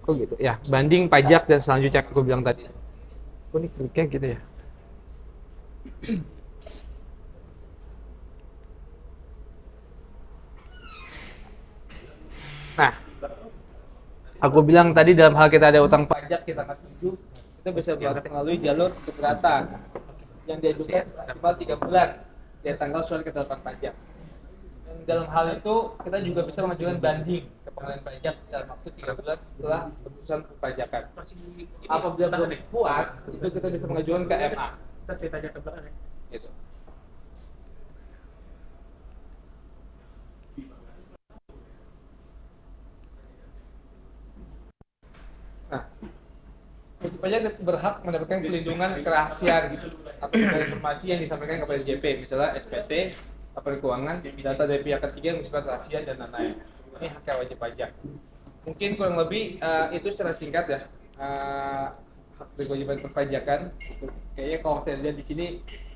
kok gitu ya, banding pajak dan selanjutnya aku bilang tadi. Kok ini kliknya gitu ya. Nah, aku bilang tadi dalam hal kita ada utang pajak kita nggak setuju, kita bisa melalui jalur keberatan yang diajukan maksimal 3 bulan dari tanggal surat ketetapan pajak. Dan dalam hal itu kita juga bisa mengajukan banding ke pengadilan pajak dalam waktu 3 bulan setelah keputusan perpajakan. Apabila belum puas, itu kita bisa mengajukan ke MA. Kita cerita aja ke belakang ya. Gitu. Nah, wajib pajak berhak mendapatkan pelindungan kerahasiaan atau informasi yang disampaikan kepada JP, misalnya SPT, laporan keuangan, data dari pihak ketiga yang bersifat rahasia dan lain-lain. Ini hak wajib pajak. Mungkin kurang lebih itu secara singkat ya hak dan kewajiban perpajakan. Kayaknya kalau saya lihat di sini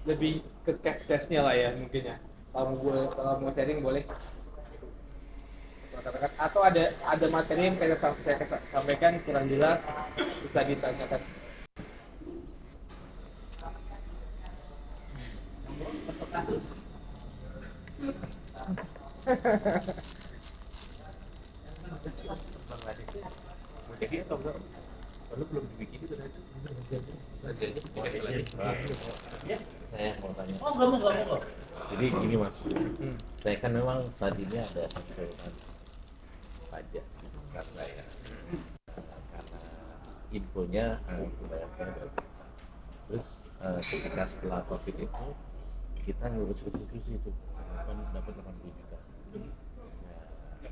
lebih ke cash-cashnya lah ya mungkin ya. Kalau mau sharing boleh. Katakan atau ada materi yang saya sampaikan kurang jelas bisa ditanyakan. Jadi atau enggak? Lalu belum dibikin itu tadi. Saya mau tanya. Oh, enggak. Jadi gini Mas, saya kan memang tadinya ada konsultan pajak karena ya karena infonya kebanyakan bagus. Terus ketika setelah COVID itu kita ngurus restitusi itu dapat 80 juta.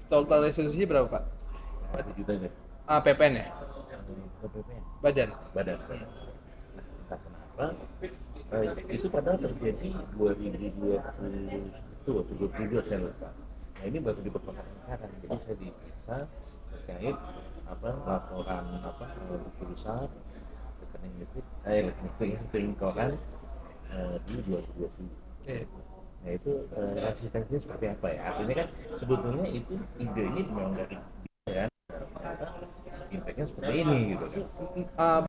Total restitusi berapa Pak? 80 juta deh. PPN ya? Ke BPN. Badan? Badan. Nah, entah kenapa itu padahal terjadi 2020 itu atau 2022 saya lupa. Nah ini baru diperpanjang sekarang, jadi saya diperiksa terkait laporan buku besar rekening rekening koran di 2020. Nah itu resistensinya seperti apa ya? Artinya kan sebetulnya itu idenya memang dari dia kan, ternyata impactnya seperti ini gitu kan.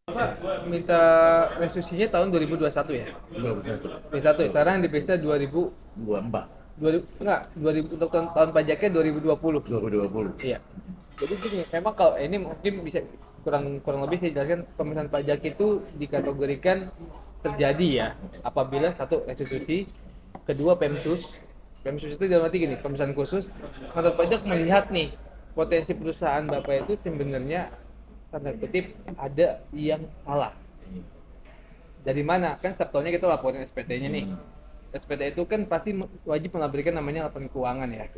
Bapak minta restitusinya tahun 2021 ya? 2021. 2021, sekarang diperiksa 2000 untuk tahun pajaknya 2020. 2020. Iya. Jadi gini, memang kalau ini mungkin bisa kurang lebih saya jelaskan, pemeriksaan pajak itu dikategorikan terjadi ya apabila satu restitusi, kedua PEMSUS. PEMSUS itu dalam arti gini, pemeriksaan khusus kantor pajak melihat nih potensi perusahaan Bapak itu sebenarnya tanda kutip ada yang salah. Dari mana? Kan sebetulnya kita laporin SPT-nya nih. SPT itu kan pasti wajib melaporkan namanya laporan keuangan ya.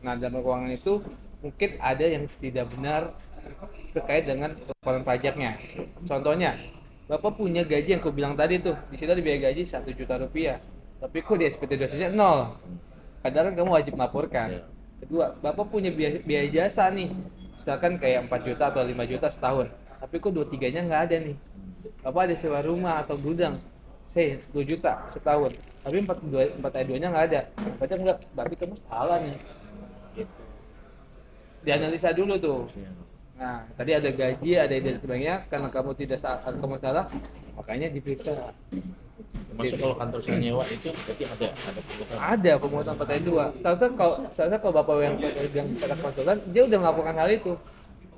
Nah, dalam keuangan itu mungkin ada yang tidak benar terkait dengan laporan pajaknya. Contohnya, Bapak punya gaji yang aku bilang tadi tuh, di situ ada biaya gaji 1 juta rupiah. Tapi kok di SPT dosanya 0? Padahal kan kamu wajib melaporkan. Kedua, Bapak punya biaya jasa nih, misalkan kayak 4 juta atau 5 juta setahun. Tapi kok 2-3-nya nggak ada nih. Bapak ada sewa rumah atau gudang, 10 juta setahun. Tapi 4 ayat 2-nya nggak ada. Pajak nggak, berarti kamu salah nih. Gitu. Dianalisa dulu tuh. Nah, tadi ada gaji, ada dan sebagainya. Karena kamu kamu salah, makanya diperiksa. Masuk kalau kantor saya nyewa itu berarti ada pemungutan. Ada pemungutan 4 ayat 2. Seharusnya kalau Bapak yang pegang pada konsultan, dia udah melakukan hal itu.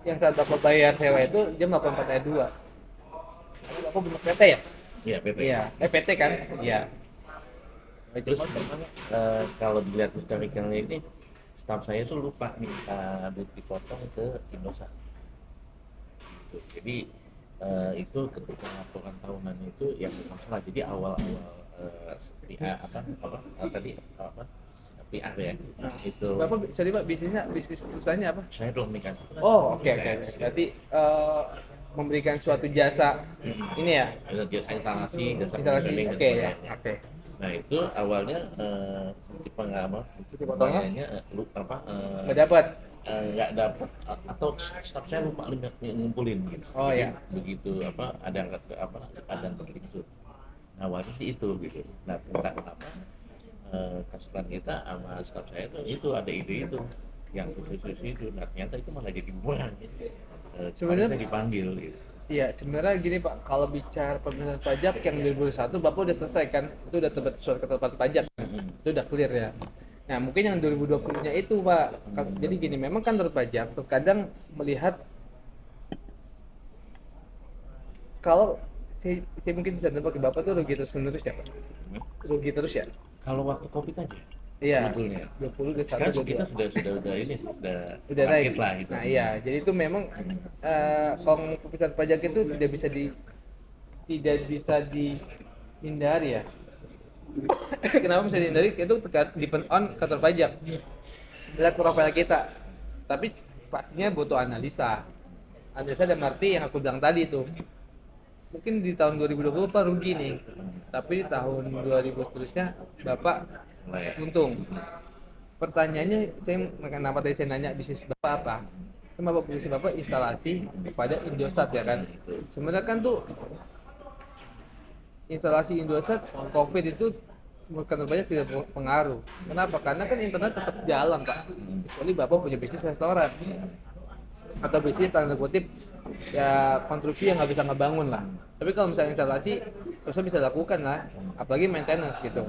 Yang saat Bapak bayar sewa itu, dia melakukan 4 ayat 2. Tapi Bapak benar PT ya? Iya, PP. Iya, PT kan? Iya. Terus kalau dilihat historicalnya ini, staf saya itu lupa minta duit dipotong ke Indosat. Jadi itu ketika laporan tahunan itu yang masalah. Jadi awal-awal PR ya. Itu. Bapak, sorry Pak, bisnis perusahaannya apa? Saya belum nikah. Oh, oke. Berarti memberikan suatu jasa ini ya? Jasa instalasi, jasa Instalasi, commissioning dan oke ya. sebagainya. Oke. Nah itu awalnya Cuti potongnya? Nggak dapat. Nggak dapat atau staf saya lupa ngumpulin gitu. Oh, jadi, ya. begitu ada yang terlingsut. Nah awalnya sih itu gitu. Nah tentang kenapa kasulan kita sama staf saya itu ada ide itu yang khusus itu. Nah ternyata itu malah jadi buang. Sebenarnya saya dipanggil gitu. Iya, sebenarnya gini Pak, kalau bicara pemeriksaan pajak yang 2021 Bapak udah selesai kan? Itu udah terbit surat ketetapan pajak. Itu udah clear ya. Nah, mungkin yang 2020-nya itu, Pak. Jadi gini, memang kantor pajak terkadang melihat kalau saya mungkin bisa nebak Bapak tuh rugi terus menerus ya, Pak. Rugi terus ya? Kalau waktu COVID aja Iya. sebetulnya. 20, 21, Sekarang 22. kita sudah ini sih, Udah naik. bangkit lah gitu. Nah, iya. Jadi itu memang kalau keputusan pajak itu tidak bisa dihindari ya. Kenapa bisa dihindari? Itu depend on kantor pajak. Lihat profil kita. Tapi pastinya butuh analisa. Analisa dalam arti yang aku bilang tadi tuh. Mungkin di tahun 2020 Bapak rugi nih. Tapi di tahun 2000 seterusnya Bapak Mulai. untung. Pertanyaannya, kenapa tadi saya nanya bisnis Bapak apa? Kan Bapak bisnis Bapak instalasi kepada Indosat ya kan? Sebenarnya kan tuh instalasi Indosat COVID itu kantor pajak tidak pengaruh. Kenapa? Karena kan internet tetap jalan, Pak. Kecuali Bapak punya bisnis restoran atau bisnis tanda kutip ya konstruksi yang nggak bisa ngebangun lah. Tapi kalau misalnya instalasi, terusnya bisa lakukan lah. Apalagi maintenance gitu.